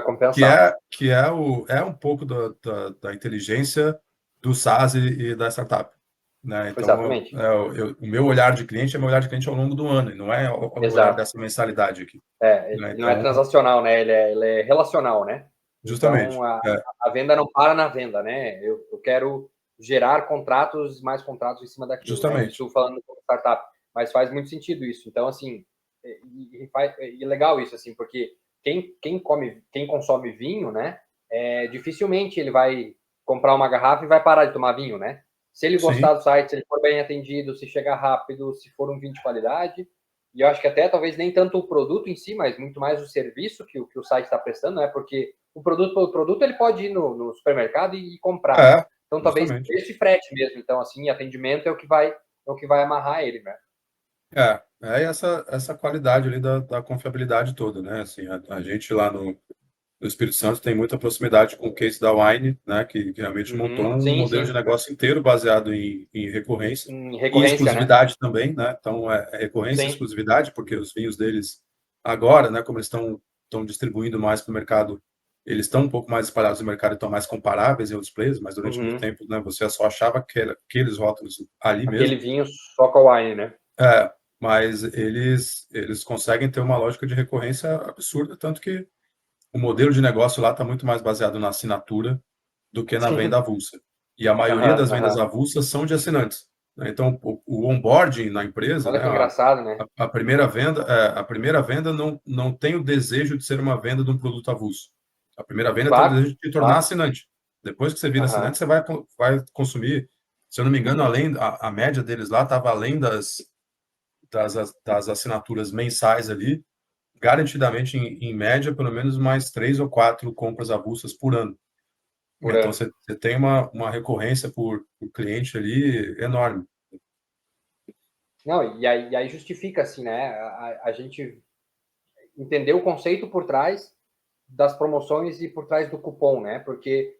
S1: compensar.
S2: Que é um pouco da inteligência do SaaS e da startup. Né? Então,
S1: Exatamente.
S2: o meu olhar de cliente é meu olhar de cliente ao longo do ano, e não é o olhar dessa mensalidade aqui.
S1: Ele
S2: né?
S1: não é transacional, né? Ele é relacional, né?
S2: Justamente.
S1: Então, a venda não para na venda, né? Eu quero gerar mais contratos em cima daquilo.
S2: Justamente.
S1: Né? Isso falando como startup, mas faz muito sentido isso. Então, assim, e legal isso, assim, porque quem consome vinho, né? Dificilmente ele vai comprar uma garrafa e vai parar de tomar vinho, né? Se ele gostar do site, se ele for bem atendido, se chegar rápido, se for um vinho de qualidade, e eu acho que até talvez nem tanto o produto em si, mas muito mais o serviço que o site está prestando, né? Porque o produto ele pode ir no supermercado e comprar. Então talvez esse frete mesmo. Então assim, atendimento é o que vai amarrar ele, né?
S2: Essa qualidade ali da confiabilidade toda, né? Assim, a gente lá no Espírito Santo tem muita proximidade com o case da Wine, né? Que realmente montou um modelo de negócio inteiro baseado em recorrência. E exclusividade, né? Também, né? Então, recorrência e exclusividade, porque os vinhos deles agora, né? Como eles estão distribuindo mais para o mercado, eles estão um pouco mais espalhados no mercado e estão mais comparáveis em outros players, mas durante muito tempo, né? Você só achava que era aqueles rótulos ali mesmo.
S1: Aquele vinho só com a Wine, né?
S2: Mas eles conseguem ter uma lógica de recorrência absurda, tanto que o modelo de negócio lá está muito mais baseado na assinatura do que na venda avulsa. E a maioria das vendas avulsas são de assinantes. Né? Então, o onboarding na empresa,
S1: olha que engraçado, né?
S2: A primeira venda não tem o desejo de ser uma venda de um produto avulso. A primeira venda tem o desejo de se tornar assinante. Depois que você vira assinante, você vai consumir, se eu não me engano, além a média deles lá estava além das assinaturas mensais ali, garantidamente, em média, pelo menos mais 3 ou 4 compras avulsas por ano. Então, você tem uma recorrência por cliente ali enorme.
S1: Não, e aí justifica, assim, né? A gente entender o conceito por trás das promoções e por trás do cupom, né? Porque,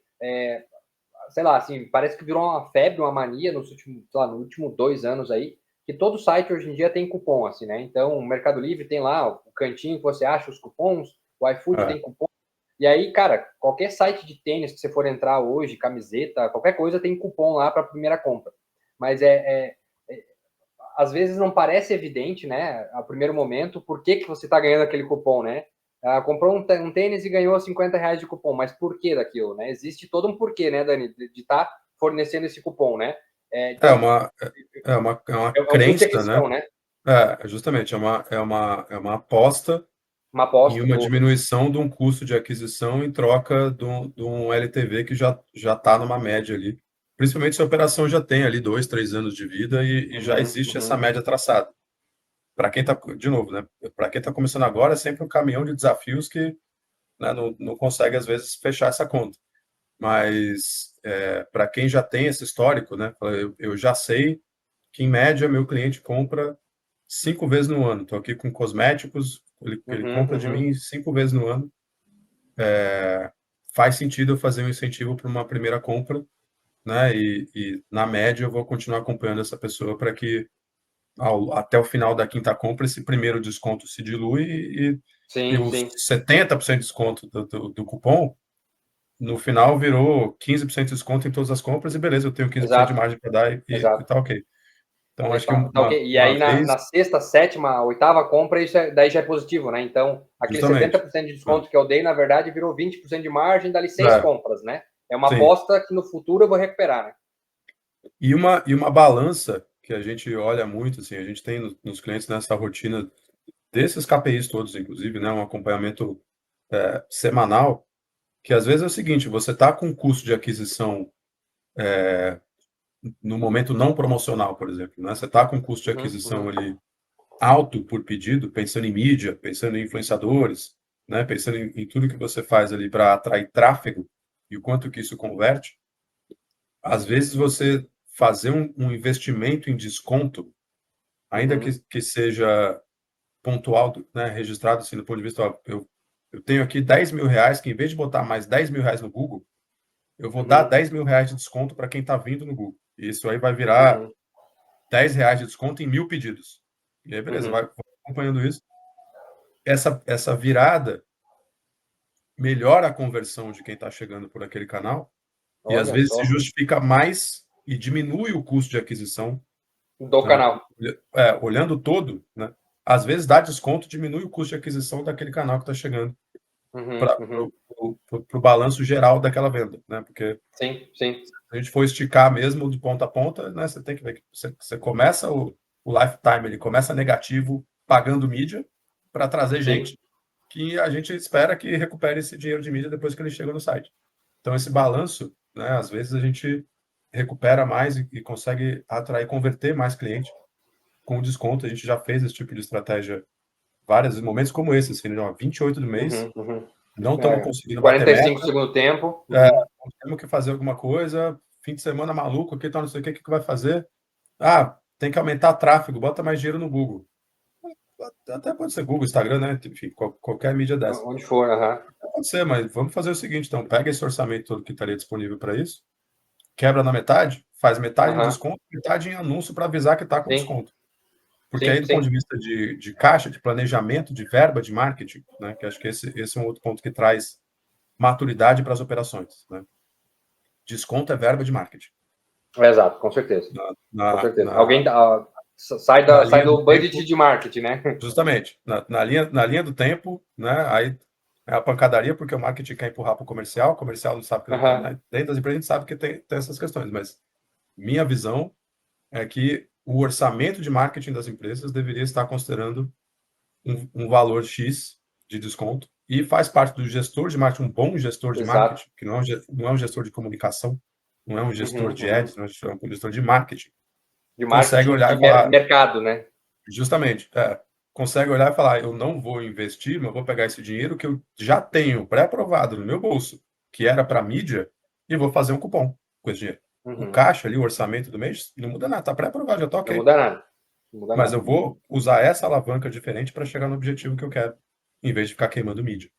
S1: sei lá, assim, parece que virou uma febre, uma mania nos últimos 2 anos aí, que todo site hoje em dia tem cupom, assim, né? Então, o Mercado Livre tem lá o cantinho que você acha os cupons, o iFood tem cupom. E aí, cara, qualquer site de tênis que você for entrar hoje, camiseta, qualquer coisa tem cupom lá para a primeira compra. Mas às vezes não parece evidente, né, a primeiro momento, por que você está ganhando aquele cupom, né? Comprou um tênis e ganhou R$50 de cupom, mas por que daquilo, né? Existe todo um porquê, né, Dani, de estar fornecendo esse cupom, né?
S2: Então, é uma crença, né? Justamente, é uma aposta em uma diminuição de um custo de aquisição em troca de um LTV que já está numa média ali. Principalmente se a operação já tem ali 2, 3 anos de vida e já existe essa média traçada. Para quem está, de novo, né? Para quem está começando agora, é sempre um caminhão de desafios que, né, não consegue, às vezes, fechar essa conta. Mas, para quem já tem esse histórico, né? Eu já sei que, em média, meu cliente compra 5 vezes no ano. Estou aqui com cosméticos, ele compra de mim 5 vezes no ano. Faz sentido eu fazer um incentivo para uma primeira compra, né? E na média, eu vou continuar acompanhando essa pessoa para que, até o final da quinta compra, esse primeiro desconto se dilui e os 70% de desconto do cupom, no final, virou 15% de desconto em todas as compras e beleza, eu tenho 15% de margem para dar e tá ok. Então, acho que
S1: e aí, na sexta, sétima, oitava compra, daí já é positivo, né? Então, aquele 70% de desconto que eu dei, na verdade, virou 20% de margem, dali 6 compras, né? É uma aposta que no futuro eu vou recuperar, né?
S2: E uma balança que a gente olha muito, assim, a gente tem nos clientes nessa rotina desses KPIs todos, inclusive, né? Um acompanhamento semanal, que às vezes é o seguinte, você está com um custo de aquisição no momento não promocional, por exemplo, né? Você está com um custo de aquisição ali alto por pedido, pensando em mídia, pensando em influenciadores, né? Pensando em tudo que você faz ali para atrair tráfego e o quanto que isso converte. Às vezes você fazer um investimento em desconto ainda que seja pontual, né, registrado assim, do ponto de vista, ó, eu tenho aqui 10 mil reais, que em vez de botar mais 10 mil reais no Google, eu vou dar 10 mil reais de desconto para quem está vindo no Google. E isso aí vai virar 10 reais de desconto em 1.000 pedidos. E aí, beleza, vai acompanhando isso. Essa virada melhora a conversão de quem está chegando por aquele canal.
S1: Olha,
S2: e às vezes
S1: só.
S2: se justifica mais e diminui o custo de aquisição
S1: do canal.
S2: Olhando todo, né? Às vezes dá desconto, diminui o custo de aquisição daquele canal que está chegando para o balanço geral daquela venda, né? Porque
S1: sim.
S2: se a gente for esticar mesmo de ponta a ponta, né? Você tem que ver que você começa o lifetime, ele começa negativo pagando mídia para trazer gente que a gente espera que recupere esse dinheiro de mídia depois que ele chega no site. Então esse balanço, né? Às vezes a gente recupera mais e consegue atrair, converter mais cliente com desconto. A gente já fez esse tipo de estratégia vários momentos como esse, assim, 28 do mês, não estamos conseguindo bater
S1: 45
S2: meta,
S1: segundo tempo.
S2: temos que fazer alguma coisa, fim de semana maluco aqui, tá, não sei o que vai fazer? Tem que aumentar tráfego, bota mais dinheiro no Google. Até pode ser Google, Instagram, né? Enfim, qualquer mídia dessa.
S1: Onde for,
S2: Pode ser, mas vamos fazer o seguinte, então, pega esse orçamento todo que estaria disponível para isso, quebra na metade, faz metade em desconto, metade em anúncio para avisar que está com desconto. Porque aí, do ponto de vista de caixa, de planejamento, de verba, de marketing, né, que acho que esse é um outro ponto que traz maturidade para as operações, né? Desconto é verba de marketing.
S1: Exato, com certeza. Com certeza. Alguém sai do budget tempo, de marketing, né?
S2: Justamente. Na linha do tempo, né? Aí é a pancadaria, porque o marketing quer empurrar para o comercial não sabe que né? Dentro das empresas a gente sabe que tem essas questões, mas minha visão é que o orçamento de marketing das empresas deveria estar considerando um valor X de desconto e faz parte do gestor de marketing, um bom gestor de marketing, que não é um gestor de comunicação, não é um gestor de ads, não é um gestor de marketing.
S1: De marketing, consegue olhar e falar, mercado, né?
S2: Justamente. Consegue olhar e falar, eu não vou investir, mas vou pegar esse dinheiro que eu já tenho pré-aprovado no meu bolso, que era para mídia, e vou fazer um cupom com esse dinheiro. O caixa ali, o orçamento do mês, não muda nada, está pré-aprovado, já está ok.
S1: Não muda nada.
S2: Mas eu vou usar essa alavanca diferente para chegar no objetivo que eu quero, em vez de ficar queimando mídia.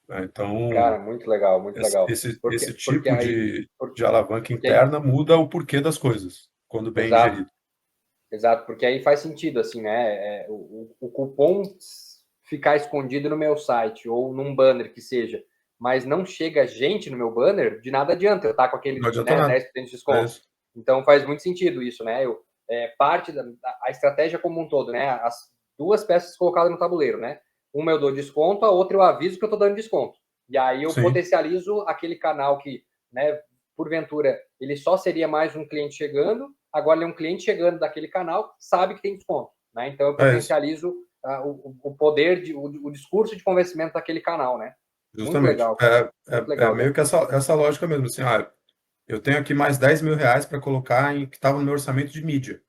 S2: Então,
S1: cara, muito legal, muito legal.
S2: Esse tipo de alavanca interna muda o porquê das coisas, quando bem gerido.
S1: Exato, porque aí faz sentido, assim, né? O cupom ficar escondido no meu site ou num banner que seja, mas não chega gente no meu banner, de nada adianta eu estar com aquele 10% de desconto. Então faz muito sentido isso, né? Parte da estratégia como um todo, né? As duas peças colocadas no tabuleiro, né? Uma eu dou desconto, a outra eu aviso que eu estou dando desconto. E aí eu potencializo aquele canal que, né, porventura, ele só seria mais um cliente chegando, agora ele é um cliente chegando daquele canal, sabe que tem desconto, né? Então eu potencializo o poder, o discurso de convencimento daquele canal, né?
S2: Justamente.
S1: Muito legal.
S2: Meio que essa lógica mesmo, assim, eu tenho aqui mais 10 mil reais para colocar que estava no meu orçamento de mídia.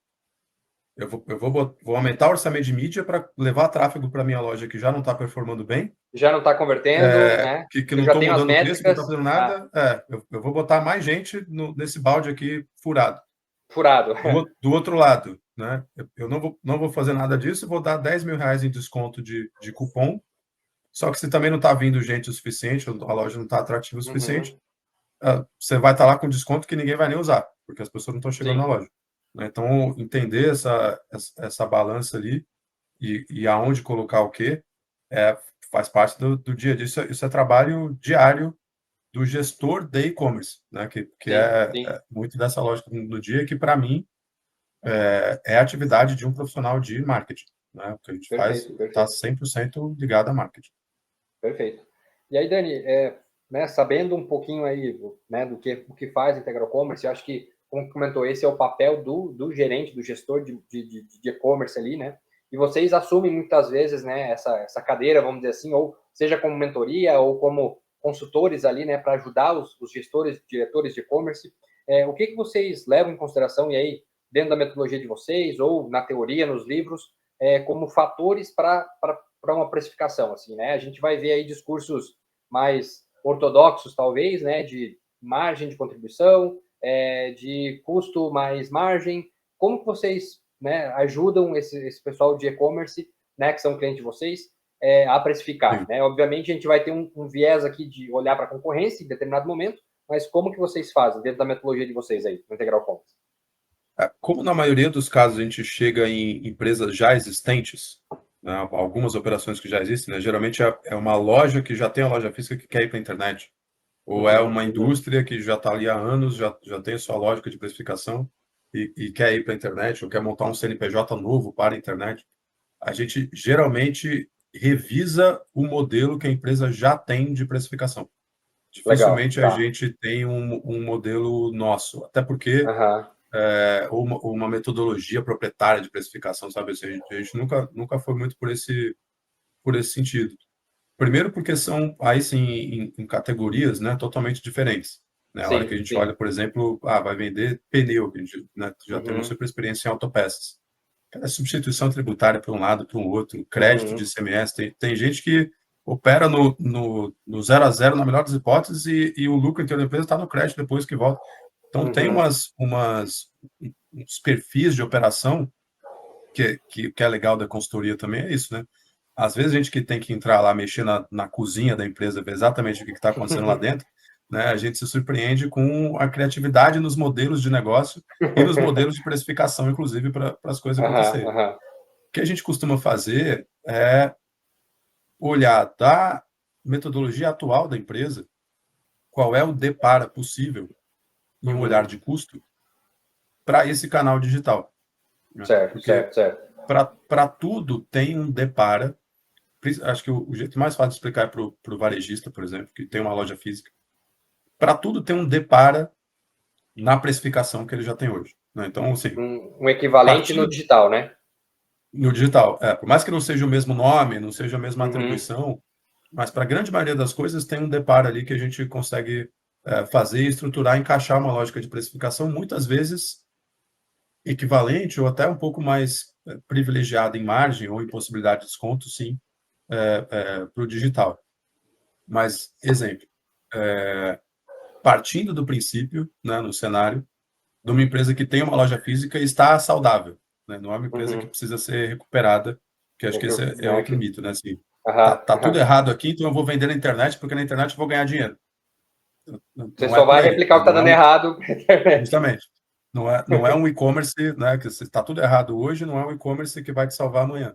S2: Eu vou aumentar o orçamento de mídia para levar tráfego para minha loja que já não está performando bem.
S1: Já não está convertendo, né?
S2: Que não estou mudando o preço, não está fazendo nada. Eu vou botar mais gente nesse balde aqui furado. Do outro lado, né? Eu não vou fazer nada disso, vou dar 10 mil reais em desconto de cupom. Só que se também não está vindo gente o suficiente, a loja não está atrativa o suficiente, você vai estar lá com desconto que ninguém vai nem usar, porque as pessoas não estão chegando na loja. Então, entender essa balança ali e aonde colocar o quê faz parte do dia a dia. Isso é trabalho diário do gestor de e-commerce, né? Que é muito dessa lógica do dia, que para mim é a atividade de um profissional de marketing, né? O que a gente faz está 100% ligado a marketing.
S1: Perfeito. E aí, Dani, né, sabendo um pouquinho aí, né, do que faz a Integral Commerce, eu acho que, como comentou, esse é o papel do gerente, do gestor de e-commerce ali, né? E vocês assumem muitas vezes, né, essa cadeira, vamos dizer assim, ou seja como mentoria ou como consultores ali, né, para ajudar os gestores, diretores de e-commerce. O que vocês levam em consideração, e aí, dentro da metodologia de vocês, ou na teoria, nos livros, como fatores para uma precificação, assim, né? A gente vai ver aí discursos mais ortodoxos, talvez, né, de margem de contribuição, de custo mais margem. Como que vocês né, ajudam esse pessoal de e-commerce, né, que são clientes de vocês, a precificar, né? Obviamente, a gente vai ter um viés aqui de olhar para a concorrência em determinado momento, mas como que vocês fazem dentro da metodologia de vocês aí, no Integral Commerce?
S2: Como na maioria dos casos a gente chega em empresas já existentes, né, algumas operações que já existem, né, geralmente é uma loja que já tem a loja física que quer ir para a internet, ou é uma indústria que já está ali há anos, já tem a sua lógica de precificação e quer ir para a internet, ou quer montar um CNPJ novo para a internet. A gente geralmente revisa o modelo que a empresa já tem de precificação. Dificilmente
S1: Legal,
S2: a gente tem um modelo nosso, até porque ou uma metodologia proprietária de precificação, sabe? Assim, a gente nunca foi muito por esse sentido. Primeiro porque são, aí sim, em categorias, né, totalmente diferentes. Né? A hora que a gente olha, por exemplo, vai vender pneu, que a gente, né, já tem uma super experiência em autopeças. Cara, substituição tributária para um lado, para o outro, crédito de ICMS. Tem gente que opera no 0 a 0 na melhor das hipóteses, e o lucro inteiro da empresa está no crédito depois que volta. Então, tem uns perfis de operação que é legal da consultoria também, é isso, né? Às vezes a gente que tem que entrar lá, mexer na cozinha da empresa, ver exatamente o que está acontecendo lá dentro, né? A gente se surpreende com a criatividade nos modelos de negócio e nos modelos de precificação, inclusive, para as coisas acontecerem. O que a gente costuma fazer é olhar da metodologia atual da empresa, qual é o depara possível em um olhar de custo para esse canal digital.
S1: Certo.
S2: Para tudo tem um depara. Acho que o jeito mais fácil de explicar é para o varejista, por exemplo, que tem uma loja física. Para tudo tem um depara na precificação que ele já tem hoje. Né? Então, assim,
S1: um equivalente no digital, né?
S2: No digital, por mais que não seja o mesmo nome, não seja a mesma atribuição, mas para a grande maioria das coisas tem um depara ali que a gente consegue fazer, estruturar, encaixar uma lógica de precificação, muitas vezes equivalente ou até um pouco mais privilegiada em margem ou em possibilidade de desconto, sim, para o digital. Mas, exemplo, partindo do princípio, né, no cenário, de uma empresa que tem uma loja física e está saudável, né? Não é uma empresa que precisa ser recuperada, que acho que esse é outro mito, né? Assim, tá tudo errado aqui, então eu vou vender na internet, porque na internet eu vou ganhar dinheiro.
S1: Você só vai replicar o que está dando errado na internet.
S2: Justamente. Não é um e-commerce, né, que está tudo errado hoje, não é um e-commerce que vai te salvar amanhã.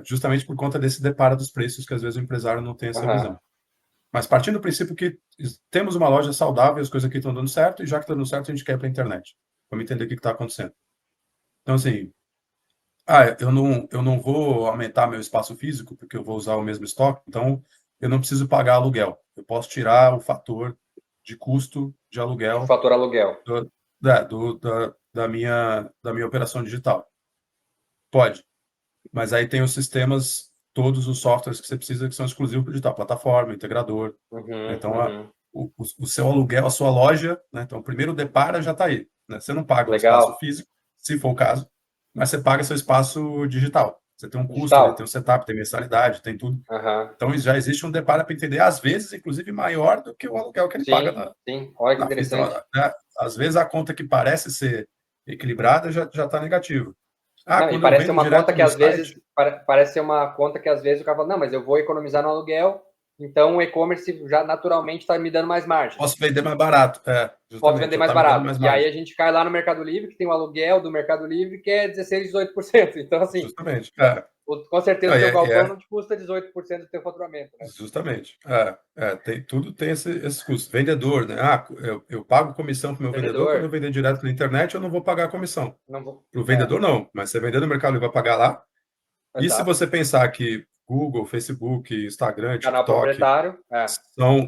S2: Justamente por conta desse deparo dos preços, que às vezes o empresário não tem essa visão. Mas partindo do princípio que temos uma loja saudável, as coisas aqui estão dando certo, e já que está dando certo, a gente quer ir para a internet. Vamos entender o que está acontecendo. Então, assim, eu não vou aumentar meu espaço físico, porque eu vou usar o mesmo estoque, então eu não preciso pagar aluguel. Eu posso tirar o fator de custo de aluguel.
S1: O fator aluguel.
S2: Da minha operação digital. Pode. Mas aí tem os sistemas, todos os softwares que você precisa, que são exclusivos para o digital, plataforma, integrador. Então, o seu aluguel, a sua loja, né? Então, o primeiro depara já está aí. Né? Você não paga o espaço físico, se for o caso, mas você paga seu espaço digital. Você tem um custo, tem um setup, tem mensalidade, tem tudo.
S1: Então,
S2: já existe um depara para entender, às vezes, inclusive, maior do que o aluguel que ele paga.
S1: Sim, olha que interessante.
S2: Então, né? Às vezes, a conta que parece ser equilibrada já está negativa.
S1: E parece uma conta que às vezes o cara fala, não, mas eu vou economizar no aluguel, então o e-commerce já naturalmente está me dando mais margem.
S2: Posso vender mais barato.
S1: Posso vender mais barato. E aí a gente cai lá no Mercado Livre, que tem o aluguel do Mercado Livre, que é 16%, 18%. Então, assim,
S2: justamente.
S1: Com certeza o teu galpão não te custa 18% do teu faturamento. Né?
S2: Justamente. Tudo tem esses custos. Vendedor, né? Eu pago comissão para o meu vendedor, quando eu vender direto na internet, eu não vou pagar a comissão. Para o vendedor, não. Mas você vender no Mercado Livre, vai pagar lá. Exato. E se você pensar que Google, Facebook, Instagram, TikTok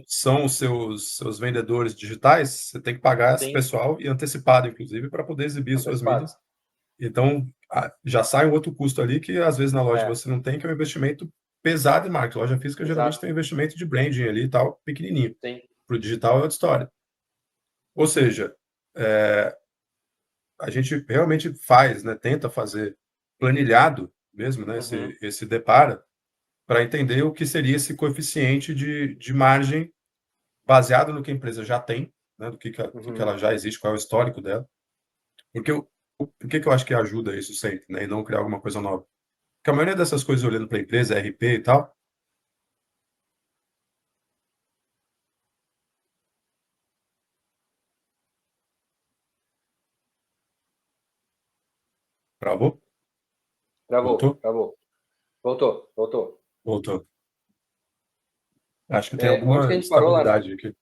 S2: são os seus vendedores digitais, você tem que pagar esse pessoal, e antecipado, inclusive, para poder exibir suas mídias. Então, já sai um outro custo ali que, às vezes, na loja você não tem, que é um investimento pesado em marketing. Loja física, geralmente, tem um investimento de branding ali e tal, pequenininho. Para o digital é outra história. Ou seja, a gente realmente faz, né, tenta fazer planilhado mesmo, né, esse depara, para entender o que seria esse coeficiente de margem baseado no que a empresa já tem, né, do que ela já existe, qual é o histórico dela. Porque por que eu acho que ajuda isso sempre, né? E não criar alguma coisa nova? Porque a maioria dessas coisas, olhando para a empresa, RP e tal, travou?
S1: Travou,
S2: Voltou?
S1: travou. Voltou.
S2: Voltou. Acho que tem
S1: Onde que a
S2: alguma
S1: gente parou, Lana?
S2: instabilidade aqui.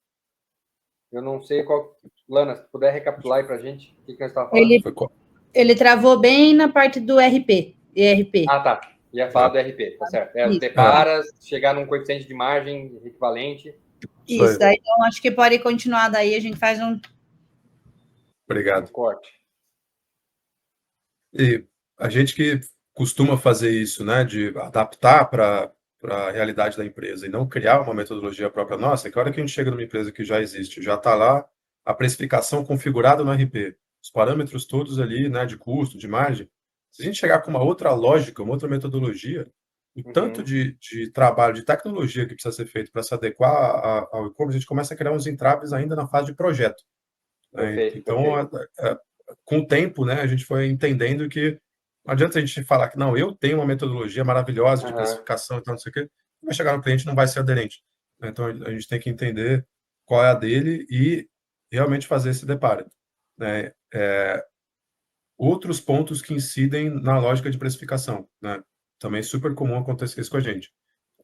S1: Eu não sei qual. Lana, se puder recapitular aí pra gente, o que a gente estava falando?
S3: Ele, ele travou bem na parte do RP, ERP.
S1: Ah, tá. Ia falar do RP, tá certo. O
S3: Isso.
S1: T-Para, chegar num coeficiente de margem equivalente.
S3: Isso, daí então acho que pode continuar daí, a gente faz um
S2: Obrigado.
S1: Corte.
S2: E a gente que costuma fazer isso, né, de adaptar para a realidade da empresa e não criar uma metodologia própria nossa, é que a hora que a gente chega numa empresa que já existe, já está lá a precificação configurada no RP, os parâmetros todos ali, né, de custo, de margem, se a gente chegar com uma outra lógica, uma outra metodologia, o tanto de trabalho, de tecnologia que precisa ser feito para se adequar ao e-commerce, a gente começa a criar uns entraves ainda na fase de projeto.
S1: Perfeito,
S2: Então, com o tempo, né, a gente foi entendendo que não adianta a gente falar que não, eu tenho uma metodologia maravilhosa de precificação e tal, não sei o quê, vai chegar no cliente e não vai ser aderente. Então, a gente tem que entender qual é a dele e realmente fazer esse deparo. Né? Outros pontos que incidem na lógica de precificação. Né? Também é super comum acontecer isso com a gente.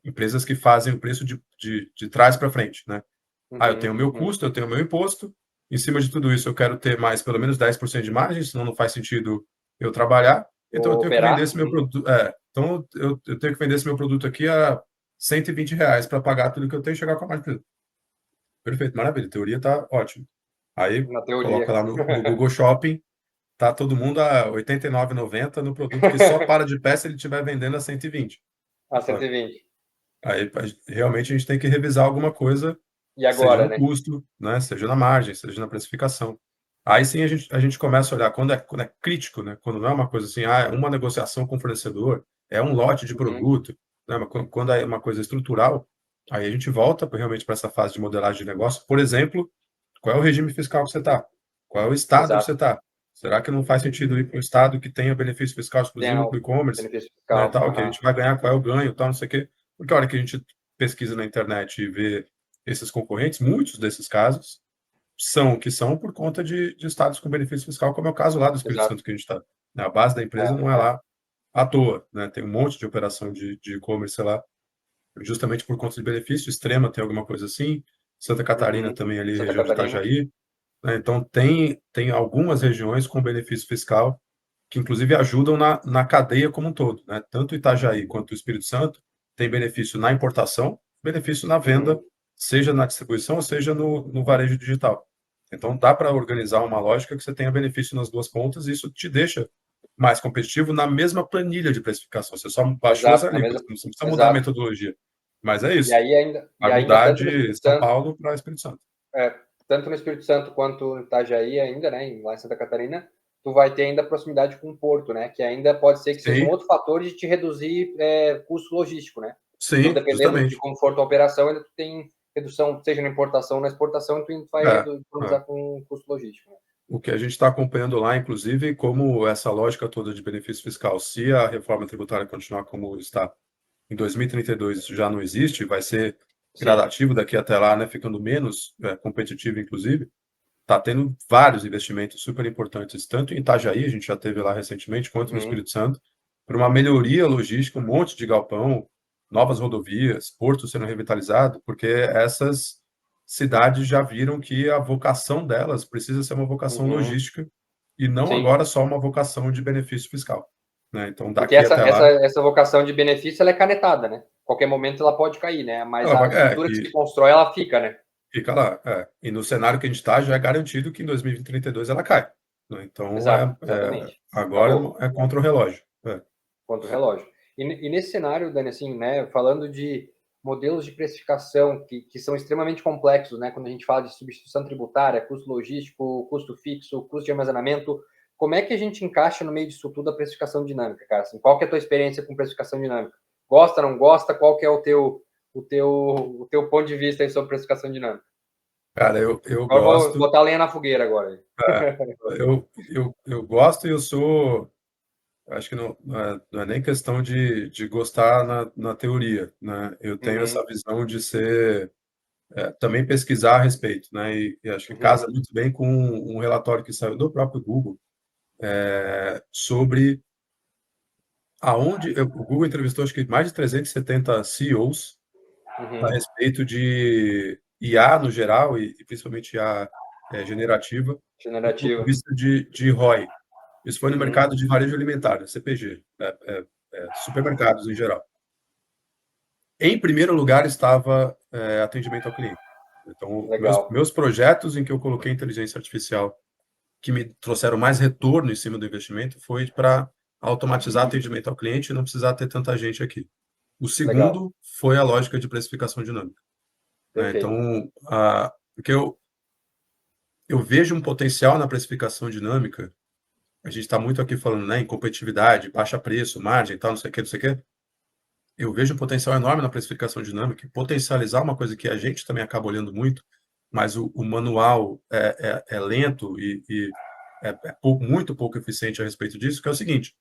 S2: Empresas que fazem o preço de trás para frente. Né? Eu tenho o meu custo, eu tenho o meu imposto, em cima de tudo isso eu quero ter mais pelo menos 10% de margem, senão não faz sentido eu trabalhar, então eu tenho que vender esse meu produto. Então eu tenho que vender esse meu produto aqui a R$ 120 para pagar tudo que eu tenho e chegar com a margem. Perfeito, maravilha, teoria tá ótimo. Aí
S1: Na teoria.
S2: coloca lá no Google Shopping, tá todo mundo a R$ 89,90 no produto que só para de pé se ele estiver vendendo a 120.
S1: A 120.
S2: Aí realmente a gente tem que revisar alguma coisa,
S1: E
S2: seja
S1: agora,
S2: no
S1: né?
S2: custo, né? Seja na margem, seja na precificação. Aí sim a gente começa a olhar quando é crítico, né? Quando não é uma coisa assim, é uma negociação com o fornecedor, é um lote de produto, né? Mas quando é uma coisa estrutural, aí a gente volta realmente para essa fase de modelagem de negócio. Por exemplo, qual é o regime fiscal que você está? Qual é o estado que você está? Será que não faz sentido ir para um estado que tenha benefício fiscal exclusivo para o e-commerce?
S1: Benefício
S2: Né,
S1: fiscal.
S2: tal, que a gente vai ganhar, qual é o ganho, tal, não sei o quê. Porque a hora que a gente pesquisa na internet e vê esses concorrentes, muitos desses casos são que são por conta de estados com benefício fiscal, como é o caso lá do Espírito Santo que a gente está. A base da empresa não é lá à toa, né? Tem um monte de operação de e-commerce lá, justamente por conta de benefício. Extrema tem alguma coisa assim, Santa Catarina também ali,
S1: Santa
S2: região de
S1: Catarina.
S2: Itajaí. Né? Então tem algumas regiões com benefício fiscal que inclusive ajudam na cadeia como um todo, né? Tanto Itajaí quanto o Espírito Santo tem benefício na importação, benefício na venda, seja na distribuição, seja no varejo digital. Então, dá para organizar uma lógica que você tenha benefício nas duas pontas e isso te deixa mais competitivo na mesma planilha de precificação. Você só baixou as alíquotas, não precisa mudar a metodologia. Mas é isso.
S1: E
S2: Vai
S1: ainda
S2: mudar
S1: tanto no
S2: de
S1: Espírito
S2: São
S1: Santo,
S2: Paulo para Espírito Santo.
S1: tanto no Espírito Santo quanto em Itajaí ainda, né, lá em Santa Catarina, tu vai ter ainda proximidade com o porto, né, que ainda pode ser que seja um outro fator de te reduzir custo logístico, né? Então,
S2: Sim,
S1: dependendo de
S2: justamente.
S1: como for a tua operação, ainda tu tem redução, seja na importação ou na exportação, tu vai economizar com o custo logístico. Né?
S2: O que a gente está acompanhando lá, inclusive, como essa lógica toda de benefício fiscal, se a reforma tributária continuar como está em 2032, isso já não existe, vai ser gradativo daqui até lá, né, ficando menos competitivo, inclusive. Está tendo vários investimentos super importantes, tanto em Itajaí, a gente já teve lá recentemente, quanto no Espírito Santo, para uma melhoria logística, um monte de galpão, novas rodovias, portos sendo revitalizados, porque essas cidades já viram que a vocação delas precisa ser uma vocação logística e não agora só uma vocação de benefício fiscal. Né? Então,
S1: porque
S2: daqui até lá...
S1: essa vocação de benefício ela é canetada, né? Qualquer momento ela pode cair, né? Mas a estrutura que se constrói, ela fica, né?
S2: Fica lá, E no cenário que a gente está, já é garantido que em 2032 ela cai. Né? Então,
S1: exatamente.
S2: agora é contra o relógio.
S1: Contra o relógio. E nesse cenário, Dani, assim, né, falando de modelos de precificação que são extremamente complexos, né, quando a gente fala de substituição tributária, custo logístico, custo fixo, custo de armazenamento, como é que a gente encaixa no meio disso tudo a precificação dinâmica, cara? Assim, qual que é a tua experiência com precificação dinâmica? Gosta, não gosta? Qual que é o teu ponto de vista aí sobre precificação dinâmica?
S2: Cara, eu
S1: Agora vou
S2: gosto,
S1: botar lenha na fogueira agora.
S2: eu gosto e eu sou, acho que não é nem questão de gostar na teoria, né? Eu tenho
S1: Uhum,
S2: essa visão de ser, também pesquisar a respeito, né? E acho que casa
S1: uhum,
S2: muito bem com um relatório que saiu do próprio Google, sobre o Google entrevistou acho que mais de 370 CEOs a
S1: uhum.
S2: respeito de IA no geral e principalmente IA generativa, do ponto de
S1: Generativa.
S2: vista de ROI. Isso foi no
S1: Uhum,
S2: mercado de varejo alimentar, CPG, supermercados em geral. Em primeiro lugar estava atendimento ao cliente. Então,
S1: legal.
S2: meus projetos em que eu coloquei inteligência artificial que me trouxeram mais retorno em cima do investimento foi para automatizar atendimento ao cliente e não precisar ter tanta gente aqui. O
S1: Legal.
S2: segundo foi a lógica de precificação dinâmica, né?
S1: Perfeito.
S2: Então, porque eu vejo um potencial na precificação dinâmica. A gente está muito aqui falando, né, em competitividade, baixa preço, margem, tal, não sei o quê, não sei o quê. Eu vejo um potencial enorme na precificação dinâmica, e potencializar uma coisa que a gente também acaba olhando muito, mas o manual é lento e muito pouco eficiente a respeito disso, que é o seguinte: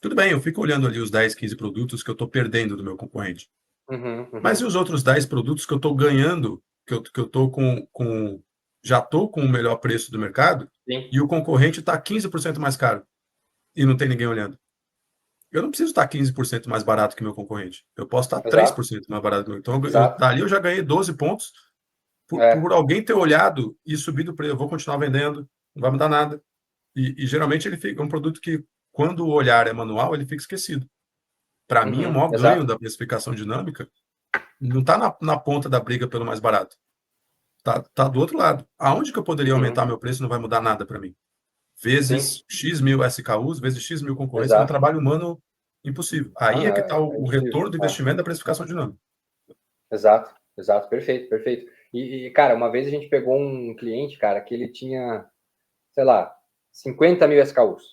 S2: tudo bem, eu fico olhando ali os 10, 15 produtos que eu estou perdendo do meu concorrente,
S1: Uhum,
S2: mas e
S1: uhum.
S2: os outros 10 produtos que eu estou ganhando, que eu tô já estou com o melhor preço do mercado,
S1: Sim,
S2: e o concorrente está 15% mais caro, e não tem ninguém olhando? Eu não preciso estar 15% mais barato que meu concorrente. Eu posso estar
S1: exato,
S2: 3% mais barato que meu. Então,
S1: exato.
S2: dali eu já ganhei 12 pontos
S1: É.
S2: por alguém ter olhado e subido o preço. Eu vou continuar vendendo, não vai mudar nada. E geralmente ele fica um produto que, quando o olhar é manual, ele fica esquecido. Para mim, o
S1: Uhum,
S2: maior ganho
S1: exato.
S2: da precificação dinâmica não está na ponta da briga pelo mais barato. Tá do outro lado. Aonde que eu poderia
S1: Uhum,
S2: aumentar meu preço não vai mudar nada para mim.
S1: sim,
S2: Vezes X mil SKUs, vezes X mil concorrentes, num
S1: exato.
S2: trabalho humano impossível.
S1: Não,
S2: Aí é que está
S1: é
S2: o
S1: impossível.
S2: retorno do
S1: É.
S2: investimento da precificação dinâmica.
S1: Exato, exato, perfeito, perfeito. Cara, uma vez a gente pegou um cliente, cara, que ele tinha, sei lá, 50 mil SKUs.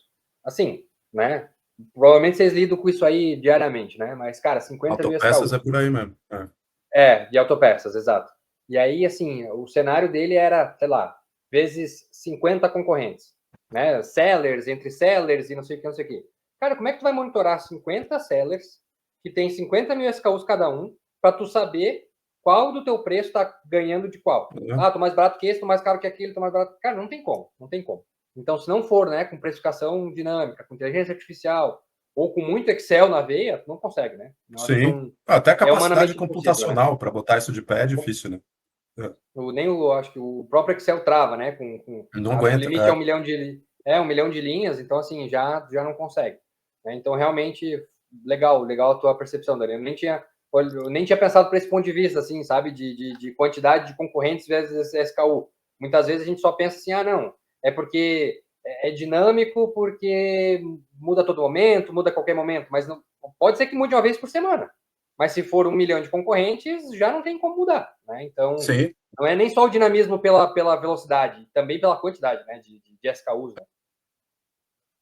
S1: Assim, né? Provavelmente vocês lidam com isso aí diariamente, né? Mas, cara, 50 mil
S2: Autopeças é
S1: SKUs.
S2: por aí mesmo.
S1: De autopeças, exato. E aí, assim, o cenário dele era, sei lá, vezes 50 concorrentes, né? Sellers, entre sellers e não sei o que, não sei o que. Cara, como é que tu vai monitorar 50 sellers que tem 50 mil SKUs cada um para tu saber qual do teu preço tá ganhando de qual?
S2: Né?
S1: Ah, tô mais barato que esse, tô mais caro que aquele, tô mais barato. Cara, não tem como, não tem como. Então, se não for, né, com precificação dinâmica, com inteligência artificial ou com muito Excel na veia, tu não consegue, né? Na hora
S2: Sim. Até
S1: é
S2: capacidade
S1: humanamente impossível, né?
S2: computacional para botar isso de pé é difícil, né? É.
S1: Nem acho que o próprio Excel trava, né?
S2: Não
S1: Acho que o
S2: aguenta.
S1: limite é 1 milhão de linhas, então assim já não consegue. Né? Então realmente legal a tua percepção, Dani. Eu nem tinha pensado por esse ponto de vista, assim, sabe, de quantidade de concorrentes vezes SKU. Muitas vezes a gente só pensa assim, não, é porque é dinâmico, porque muda a todo momento, muda a qualquer momento, mas não pode ser que mude uma vez por semana. Mas se for 1 milhão de concorrentes, já não tem como mudar, né? Então
S2: Sim,
S1: não é nem só o dinamismo pela velocidade, também pela quantidade, né, de SKUs, né?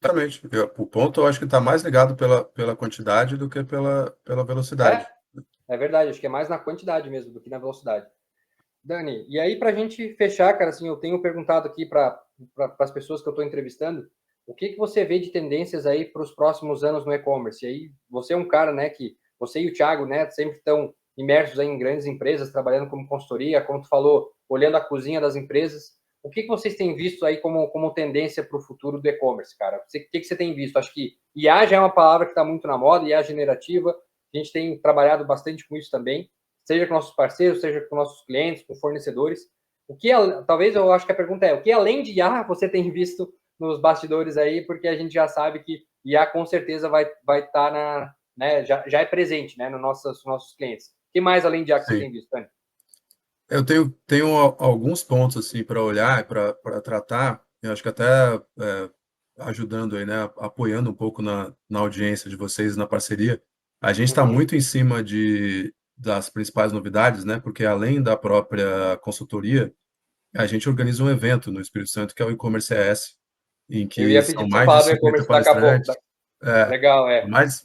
S2: exatamente. O ponto eu acho que está mais ligado pela quantidade do que pela
S1: É,
S2: velocidade.
S1: é verdade, acho que é mais na quantidade mesmo do que na velocidade. Dani, e aí para a gente fechar, cara, assim, eu tenho perguntado aqui para as pessoas que eu estou entrevistando, o que você vê de tendências aí para os próximos anos no e-commerce? E aí você é um cara, né, que você e o Thiago, né, sempre estão imersos aí em grandes empresas, trabalhando como consultoria, como tu falou, olhando a cozinha das empresas. O que vocês têm visto aí como tendência para o futuro do e-commerce, cara? O que você tem visto? Acho que IA já é uma palavra que está muito na moda, IA generativa, a gente tem trabalhado bastante com isso também, seja com nossos parceiros, seja com nossos clientes, com fornecedores. Talvez eu acho que a pergunta é, o que além de IA você tem visto nos bastidores aí, porque a gente já sabe que IA com certeza vai estar né, já é presente, né, nos nossos clientes. O que mais além de IA que você
S2: Sim.
S1: tem visto, Tânia?
S2: Eu tenho alguns pontos assim para olhar, para tratar. Eu acho que até ajudando aí, né, apoiando um pouco na audiência de vocês, na parceria. A gente está
S1: Uhum,
S2: muito em cima das principais novidades, né? Porque além da própria consultoria, a gente organiza um evento no Espírito Santo que é o E-commerce ES, em
S1: eu
S2: que
S1: ia pedir
S2: são
S1: para você
S2: mais de
S1: falar do
S2: 50
S1: e-commerce daqui a pouco.
S2: palestrantes. É,
S1: Legal,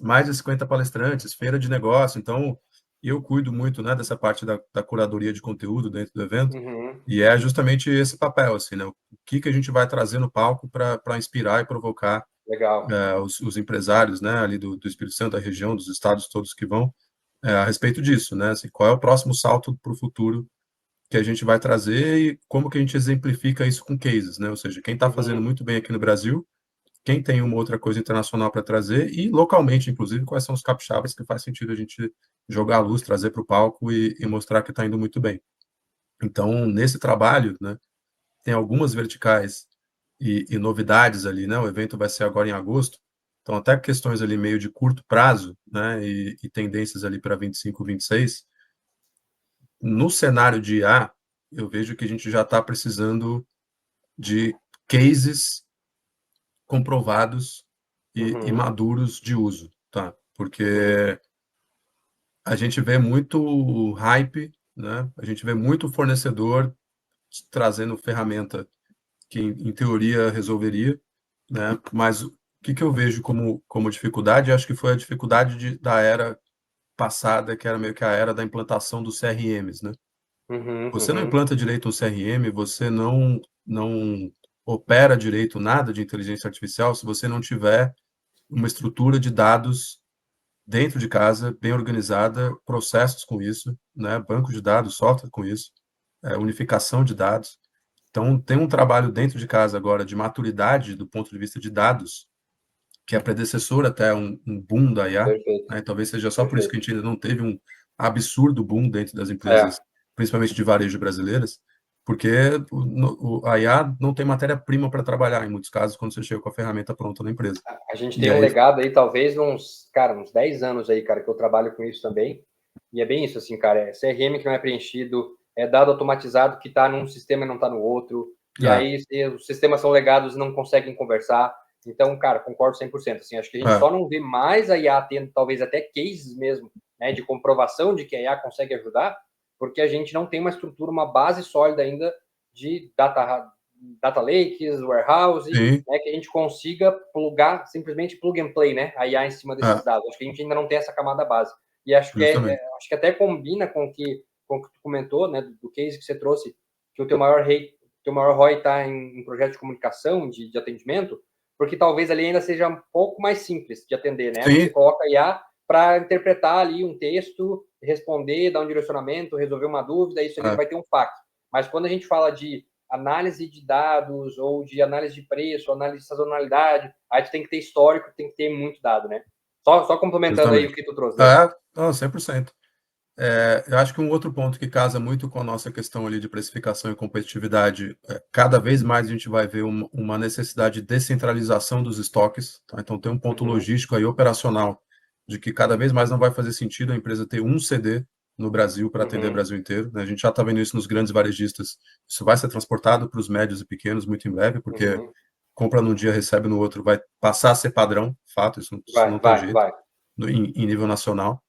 S2: mais de 50 palestrantes, feira de negócio. Então, e eu cuido muito, né, dessa parte da curadoria de conteúdo dentro do evento,
S1: Uhum.
S2: e é justamente esse papel, assim, né? O que a gente vai trazer no palco para inspirar e provocar
S1: Legal.
S2: os empresários, né, ali do Espírito Santo, da região, dos estados todos que vão, a respeito disso, né? Assim, qual é o próximo salto para o futuro que a gente vai trazer e como que a gente exemplifica isso com cases, né? Ou seja, quem está fazendo
S1: Uhum.
S2: muito bem aqui no Brasil, quem tem uma outra coisa internacional para trazer e localmente, inclusive, quais são os capixabas que faz sentido a gente jogar a luz, trazer para o palco e mostrar que está indo muito bem. Então, nesse trabalho, né, tem algumas verticais e novidades ali, né? O evento vai ser agora em agosto, então até questões ali meio de curto prazo, né? E tendências ali para 25, 26. No cenário de IA, eu vejo que a gente já está precisando de cases comprovados e
S1: Uhum.
S2: maduros de uso, tá?
S1: Uhum.
S2: Porque a gente vê muito hype, né? A gente vê muito fornecedor trazendo ferramenta que, em teoria, resolveria, né? Mas o que eu vejo como dificuldade, acho que foi a dificuldade da era passada, que era meio que a era da implantação dos CRMs, né?
S1: Uhum.
S2: Você não
S1: Uhum.
S2: implanta direito um CRM, você não opera direito nada de inteligência artificial se você não tiver uma estrutura de dados dentro de casa, bem organizada, processos com isso, né? Banco de dados, software com isso, unificação de dados. Então, tem um trabalho dentro de casa agora de maturidade do ponto de vista de dados, que é predecessor até um boom da IA,
S1: Perfeito.
S2: né? Talvez seja só por isso que a
S1: Perfeito.
S2: gente ainda não teve um absurdo boom dentro das
S1: É.
S2: empresas, principalmente de varejo brasileiras, porque a IA não tem matéria-prima para trabalhar, em muitos casos, quando você chega com a ferramenta pronta na empresa.
S1: A gente
S2: E
S1: tem um
S2: aí,
S1: legado aí, talvez, uns 10 anos aí, cara, que eu trabalho com isso também. E é bem isso, assim, cara. É CRM que não é preenchido, é dado automatizado que está num sistema e não está no outro. E
S2: ah,
S1: aí os sistemas são legados e não conseguem conversar. Então, cara, concordo 100%. Assim, acho que a gente
S2: ah,
S1: só não vê mais a IA tendo, talvez, até cases mesmo, né, de comprovação de que a IA consegue ajudar, porque a gente não tem uma estrutura, uma base sólida ainda de data lakes, warehouse,
S2: sim,
S1: né, que a gente consiga plugar, simplesmente plug and play, né, a IA em cima desses
S2: ah,
S1: dados. Acho que a gente ainda não tem essa camada base. E acho que,
S2: justamente.
S1: acho que até combina com o que tu comentou, né, do case que você trouxe, que o teu maior ROI está em projeto de comunicação, de atendimento, porque talvez ali ainda seja um pouco mais simples de atender, né? Você
S2: Sim,
S1: coloca a IA para interpretar ali um texto, responder, dar um direcionamento, resolver uma dúvida, isso ali
S2: ah,
S1: vai ter um FAQ. Mas quando a gente fala de análise de dados ou de análise de preço, análise de sazonalidade, aí tu tem que ter histórico, tem que ter muito dado, né? Só complementando aí o
S2: justamente.
S1: que tu trouxe, Dani.
S2: Não, 100%. Eu acho que um outro ponto que casa muito com a nossa questão ali de precificação e competitividade, cada vez mais a gente vai ver uma necessidade de descentralização dos estoques, tá? Então tem um ponto
S1: Uhum,
S2: logístico aí operacional de que cada vez mais não vai fazer sentido a empresa ter um CD no Brasil para atender o
S1: uhum,
S2: Brasil inteiro, né? A gente já está vendo isso nos grandes varejistas. Isso vai ser transportado para os médios e pequenos muito em breve, porque
S1: uhum.
S2: compra num dia, recebe no outro, vai passar a ser padrão, fato, isso não
S1: Vai,
S2: tem
S1: vai,
S2: jeito,
S1: vai.
S2: em nível nacional.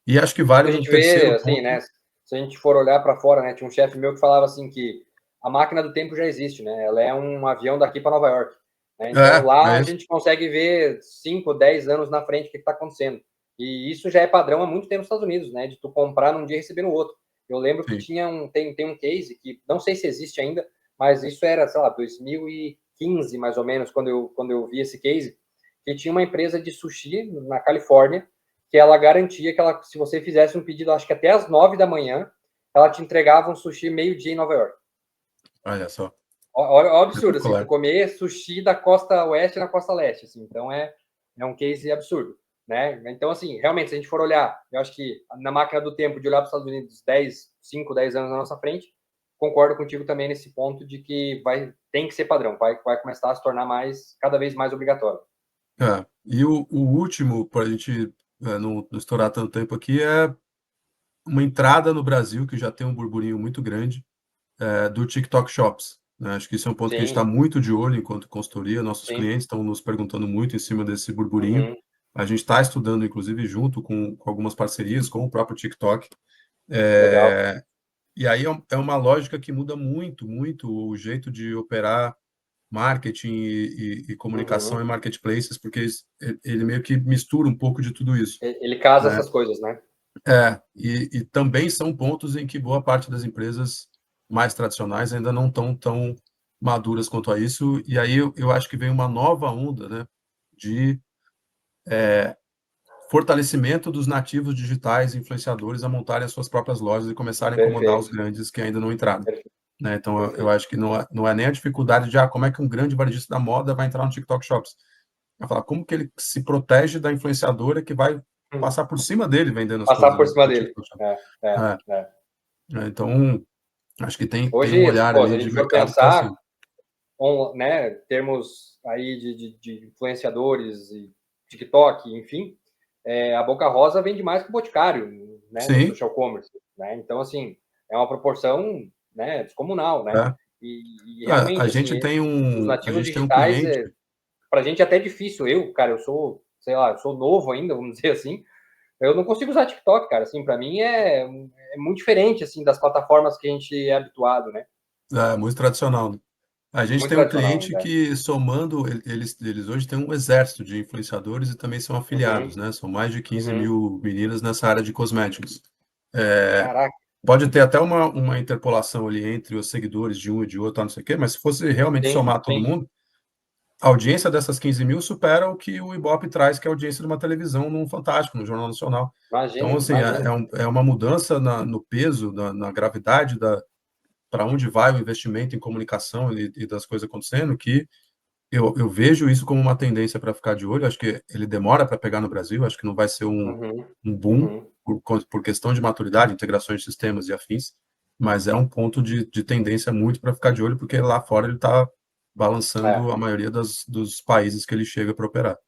S2: E acho que vale
S1: A
S2: um
S1: gente vê,
S2: terceiro
S1: assim,
S2: ponto.
S1: né? Se a gente for olhar para fora, né? Tinha um chefe meu que falava assim que a máquina do tempo já existe, né? Ela é um avião daqui para Nova York. Né? Então lá
S2: É
S1: a
S2: isso.
S1: gente consegue ver 5, 10 anos na frente o que está acontecendo. E isso já é padrão há muito tempo nos Estados Unidos, né? De tu comprar num dia e receber no outro. Eu lembro que
S2: Sim.
S1: tem um case que não sei se existe ainda, mas isso era, sei lá, 2015 mais ou menos, quando eu vi esse case, que tinha uma empresa de sushi na Califórnia que ela garantia que ela, se você fizesse um pedido, acho que até às 9 da manhã, ela te entregava um sushi meio-dia em Nova York.
S2: Olha só.
S1: Olha o absurdo, assim, tu
S2: Espetacular.
S1: comer sushi da costa oeste na costa leste, assim, então é um case absurdo, né? Então, assim, realmente, se a gente for olhar, eu acho que na máquina do tempo de olhar para os Estados Unidos 5, 10 anos na nossa frente, concordo contigo também nesse ponto de que tem que ser padrão, vai começar a se tornar cada vez mais obrigatório.
S2: E o último, para a gente não estourar tanto tempo aqui, é uma entrada no Brasil, que já tem um burburinho muito grande, do TikTok Shops, né? Acho que isso é um ponto que a gente está
S1: Sim,
S2: muito de olho enquanto consultoria. Nossos
S1: sim.
S2: clientes estão nos perguntando muito em cima desse burburinho.
S1: Uhum,
S2: A gente está estudando, inclusive, junto com algumas parcerias, com o próprio TikTok.
S1: legal.
S2: E aí é uma lógica que muda muito, muito o jeito de operar marketing e comunicação
S1: Uhum.
S2: em marketplaces, porque ele meio que mistura um pouco de tudo isso,
S1: Ele casa
S2: né?
S1: essas coisas, né?
S2: E também são pontos em que boa parte das empresas mais tradicionais ainda não estão tão maduras quanto a isso, e aí eu acho que vem uma nova onda, né, de fortalecimento dos nativos digitais influenciadores a montarem as suas próprias lojas e começarem a incomodar os
S1: Perfeito,
S2: grandes que ainda não entraram.
S1: perfeito,
S2: Né? Então, eu
S1: perfeito.
S2: acho que não é nem a dificuldade de como é que um grande varejista da moda vai entrar no TikTok Shops. Vai falar como que ele se protege da influenciadora que vai passar por cima dele vendendo as
S1: Passar
S2: coisas
S1: por cima
S2: no
S1: dele.
S2: TikTok Shop.
S1: É, é,
S2: É,
S1: é.
S2: então, acho que tem um
S1: Hoje,
S2: olhar
S1: pô, se
S2: ali
S1: a
S2: de
S1: gente for
S2: mercado que é
S1: pensar,
S2: assim.
S1: né, termos aí de influenciadores e TikTok, enfim, a Boca Rosa vende mais que o Boticário, né, no
S2: Sim,
S1: social commerce, né? Então, assim, é uma proporção, né, descomunal, né?
S2: é.
S1: E
S2: A
S1: realmente,
S2: gente
S1: assim,
S2: tem
S1: os nativos
S2: um
S1: digitais,
S2: cliente.
S1: para a gente é até difícil. Cara, eu sou, sei lá, eu sou novo ainda, vamos dizer assim. Eu não consigo usar TikTok, cara. Assim, para mim é muito diferente, assim, das plataformas que a gente é habituado, né?
S2: Muito tradicional, né? A gente
S1: Muito
S2: tem um
S1: tradicional
S2: cliente
S1: ainda.
S2: que, somando, eles hoje têm um exército de influenciadores e também são afiliados,
S1: Uhum,
S2: né? São mais de 15
S1: uhum.
S2: mil meninas nessa área de cosméticos.
S1: Caraca.
S2: Pode ter até uma interpolação ali entre os seguidores de um e de outro, não sei o quê, mas se fosse realmente
S1: Sim,
S2: somar todo
S1: sim.
S2: mundo, a audiência dessas 15 mil supera o que o Ibope traz, que é a audiência de uma televisão num Fantástico, no Jornal Nacional. Então,
S1: Imagino,
S2: assim,
S1: imagino.
S2: é uma mudança no peso, na gravidade para onde vai o investimento em comunicação e das coisas acontecendo, que eu vejo isso como uma tendência para ficar de olho. Acho que ele demora para pegar no Brasil, acho que não vai ser
S1: Uhum,
S2: um boom
S1: uhum.
S2: por questão de maturidade, integrações de sistemas e afins, mas é um ponto de tendência muito para ficar de olho, porque lá fora ele está
S1: É,
S2: balançando a maioria dos países que ele chega para operar.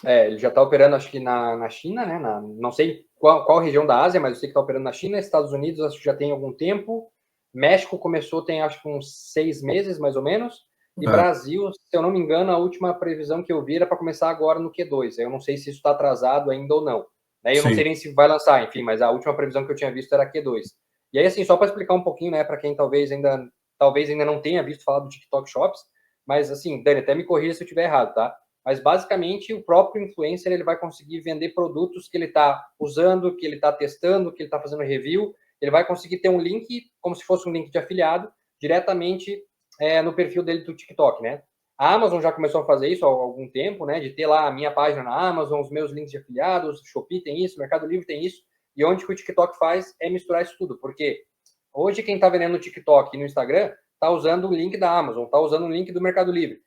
S1: ele já está operando, acho que na China, né? Não sei qual região da Ásia, mas eu sei que está operando na China. Estados Unidos, acho que já tem algum tempo. México começou, tem acho que uns 6 meses, mais ou menos. E
S2: É,
S1: Brasil, se eu não me engano, a última previsão que eu vi era para começar agora no Q2. Eu não sei se isso está atrasado ainda ou não. Eu não sei
S2: sim,
S1: nem se vai lançar, enfim, mas a última previsão que eu tinha visto era Q2. E aí, assim, só para explicar um pouquinho, né, para quem talvez ainda não tenha visto falar do TikTok Shops, mas assim, Dani, até me corrija se eu estiver errado, tá? Mas basicamente o próprio influencer ele vai conseguir vender produtos que ele está usando, que ele está testando, que ele está fazendo review. Ele vai conseguir ter um link, como se fosse um link de afiliado, diretamente no perfil dele do TikTok, né? A Amazon já começou a fazer isso há algum tempo, né? De ter lá a minha página na Amazon, os meus links de afiliados, Shopee tem isso, Mercado Livre tem isso. E onde que o TikTok faz é misturar isso tudo, porque hoje quem está vendendo no TikTok e no Instagram está usando o link da Amazon, está usando o link do Mercado Livre.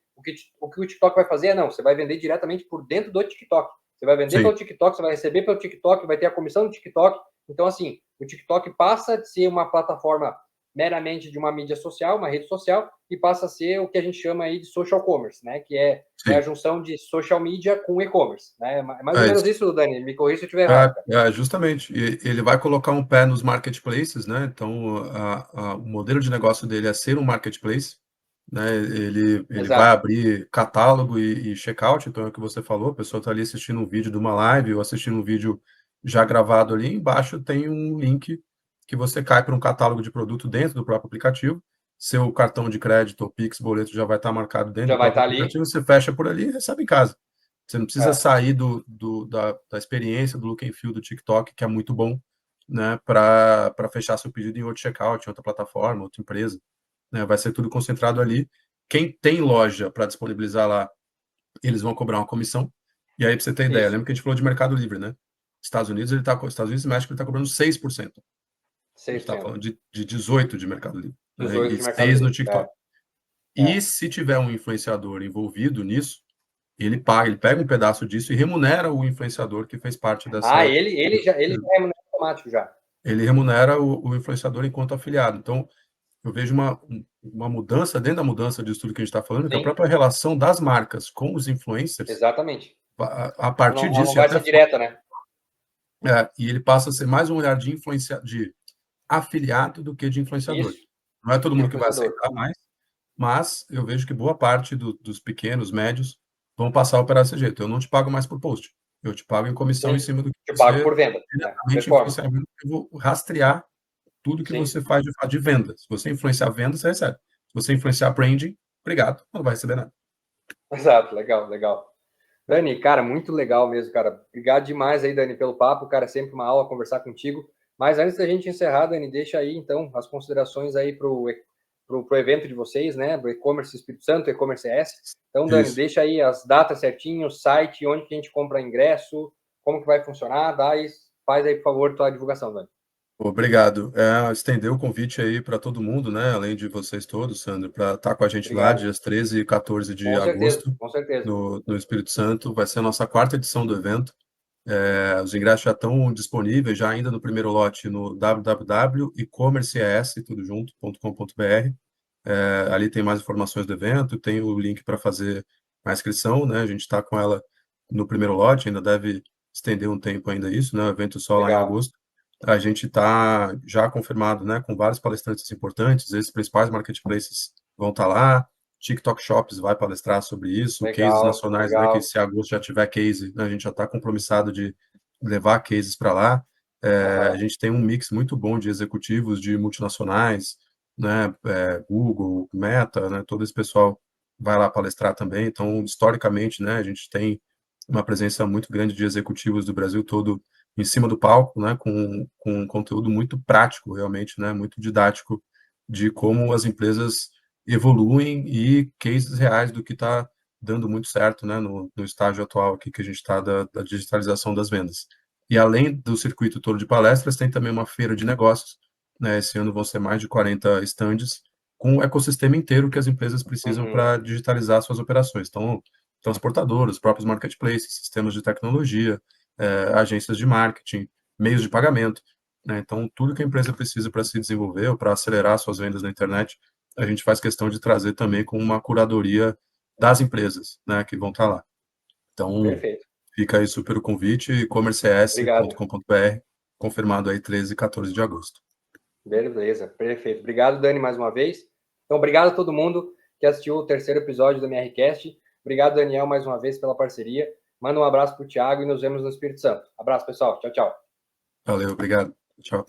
S1: O que o TikTok vai fazer não, você vai vender diretamente por dentro do TikTok. Você vai vender
S2: sim.
S1: pelo TikTok, você vai receber pelo TikTok, vai ter a comissão do TikTok. Então, assim, o TikTok passa de ser uma plataforma meramente de uma mídia social, uma rede social, e passa a ser o que a gente chama aí de social commerce, né? Que é a
S2: Sim,
S1: junção de social media com e-commerce, né? É mais ou
S2: é
S1: menos
S2: isso.
S1: isso, Dani. Me corrija se eu estiver errado, cara.
S2: Justamente. E ele vai colocar um pé nos marketplaces, né? Então, o modelo de negócio dele é ser um marketplace, né? Ele vai
S1: Exato.
S2: abrir catálogo e checkout, então é o que você falou, a pessoa está ali assistindo um vídeo de uma live ou assistindo um vídeo já gravado ali, embaixo tem um link que você cai para um catálogo de produto dentro do próprio aplicativo. Seu cartão de crédito ou Pix, boleto já vai estar marcado dentro
S1: Já
S2: do
S1: vai
S2: próprio
S1: estar ali.
S2: aplicativo, você fecha por ali e recebe em casa. Você não precisa
S1: É.
S2: sair da experiência do look and feel do TikTok, que é muito bom, né, para fechar seu pedido em outro checkout, em outra plataforma, outra empresa. Né? Vai ser tudo concentrado ali. Quem tem loja para disponibilizar lá, eles vão cobrar uma comissão. E aí, para você ter ideia,
S1: Isso.
S2: lembra que a gente falou de Mercado Livre, né? Estados Unidos e México ele está cobrando 6%. A gente está
S1: 6%.
S2: falando de 18% de Mercado Livre, né?
S1: 18
S2: E
S1: de Mercado
S2: 6% no
S1: Livre.
S2: TikTok. E
S1: É.
S2: se tiver um influenciador envolvido nisso, ele paga, ele pega um pedaço disso e remunera o influenciador que fez parte
S1: Ah,
S2: dessa.
S1: ele já é automático já.
S2: Ele remunera o influenciador enquanto afiliado. Então, eu vejo uma mudança, dentro da mudança disso tudo que a gente está falando, que a
S1: Sim,
S2: própria relação das marcas com os influencers,
S1: exatamente.
S2: a partir
S1: Ela não
S2: disso, e
S1: vai
S2: até
S1: ser direta, né?
S2: e ele passa a ser mais um olhar de afiliado do que de influenciador.
S1: Isso,
S2: Não é
S1: do
S2: todo
S1: que
S2: mundo que vai
S1: influenciador.
S2: aceitar mais, mas eu vejo que boa parte dos pequenos, médios, vão passar a operar desse jeito. Eu não te pago mais por post. Eu te pago em comissão em
S1: Sim.
S2: cima do que
S1: Te pago
S2: você
S1: por venda, né?
S2: diretamente
S1: Performance.
S2: influenciar. Eu vou rastrear tudo que
S1: Sim.
S2: você faz de venda. Se você influenciar venda, você recebe. Se você influenciar branding, obrigado, não vai receber nada.
S1: Exato, legal, legal. Dani, cara, muito legal mesmo, cara. Obrigado demais aí, Dani, pelo papo, cara, é sempre uma aula conversar contigo. Mas antes da gente encerrar, Dani, deixa aí, então, as considerações aí pro evento de vocês, né, do E-Commerce Espírito Santo, E-Commerce ES. Então, Dani,
S2: Isso.
S1: deixa aí as datas certinho, o site, onde que a gente compra ingresso, como que vai funcionar, faz aí, por favor, tua divulgação, Dani.
S2: Obrigado. Estender o convite aí para todo mundo, né? Além de vocês todos, Sandro, para estar com a gente lá,
S1: Obrigado.
S2: dias 13 e 14 de
S1: Com certeza,
S2: agosto,
S1: com certeza.
S2: no Espírito Santo. Vai ser a nossa 4ª edição do evento. Os ingressos já estão disponíveis, já ainda no primeiro lote, no www.ecommerces.com.br. Ali tem mais informações do evento, tem o link para fazer a inscrição, né? A gente está com ela no primeiro lote, ainda deve estender um tempo ainda isso, né? O evento só lá em
S1: Legal.
S2: agosto. A gente está já confirmado, né, com vários palestrantes importantes, esses principais marketplaces vão estar lá, TikTok Shops vai palestrar sobre isso, cases
S1: Legal,
S2: nacionais, né, que
S1: legal.
S2: se agosto já tiver case, né, a gente já está compromissado de levar cases para lá. A gente tem um mix muito bom de executivos de multinacionais, né, Google, Meta, né, todo esse pessoal vai lá palestrar também. Então, historicamente, né, a gente tem uma presença muito grande de executivos do Brasil todo em cima do palco, né, com um conteúdo muito prático, realmente, né, muito didático, de como as empresas evoluem e cases reais do que está dando muito certo, né, no estágio atual aqui que a gente está da digitalização das vendas. E além do circuito todo de palestras, tem também uma feira de negócios, né, esse ano vão ser mais de 40 estandes, com o ecossistema inteiro que as empresas precisam para digitalizar suas operações. Então, transportadoras, próprios marketplaces, sistemas de tecnologia, agências de marketing, meios de pagamento, né? Então, tudo que a empresa precisa para se desenvolver ou para acelerar suas vendas na internet, a gente faz questão de trazer também com uma curadoria das empresas, né, que vão estar lá. Então,
S1: Perfeito.
S2: fica aí super o convite,
S1: Obrigado.
S2: e-commerces.com.br, confirmado aí 13 e 14 de agosto.
S1: Beleza, perfeito. Obrigado, Dani, mais uma vez. Então, obrigado a todo mundo que assistiu o terceiro episódio do MRCast. Obrigado, Daniel, mais uma vez pela parceria. Manda um abraço para o Thiago e nos vemos no Espírito Santo. Abraço, pessoal. Tchau, tchau.
S2: Valeu, obrigado. Tchau.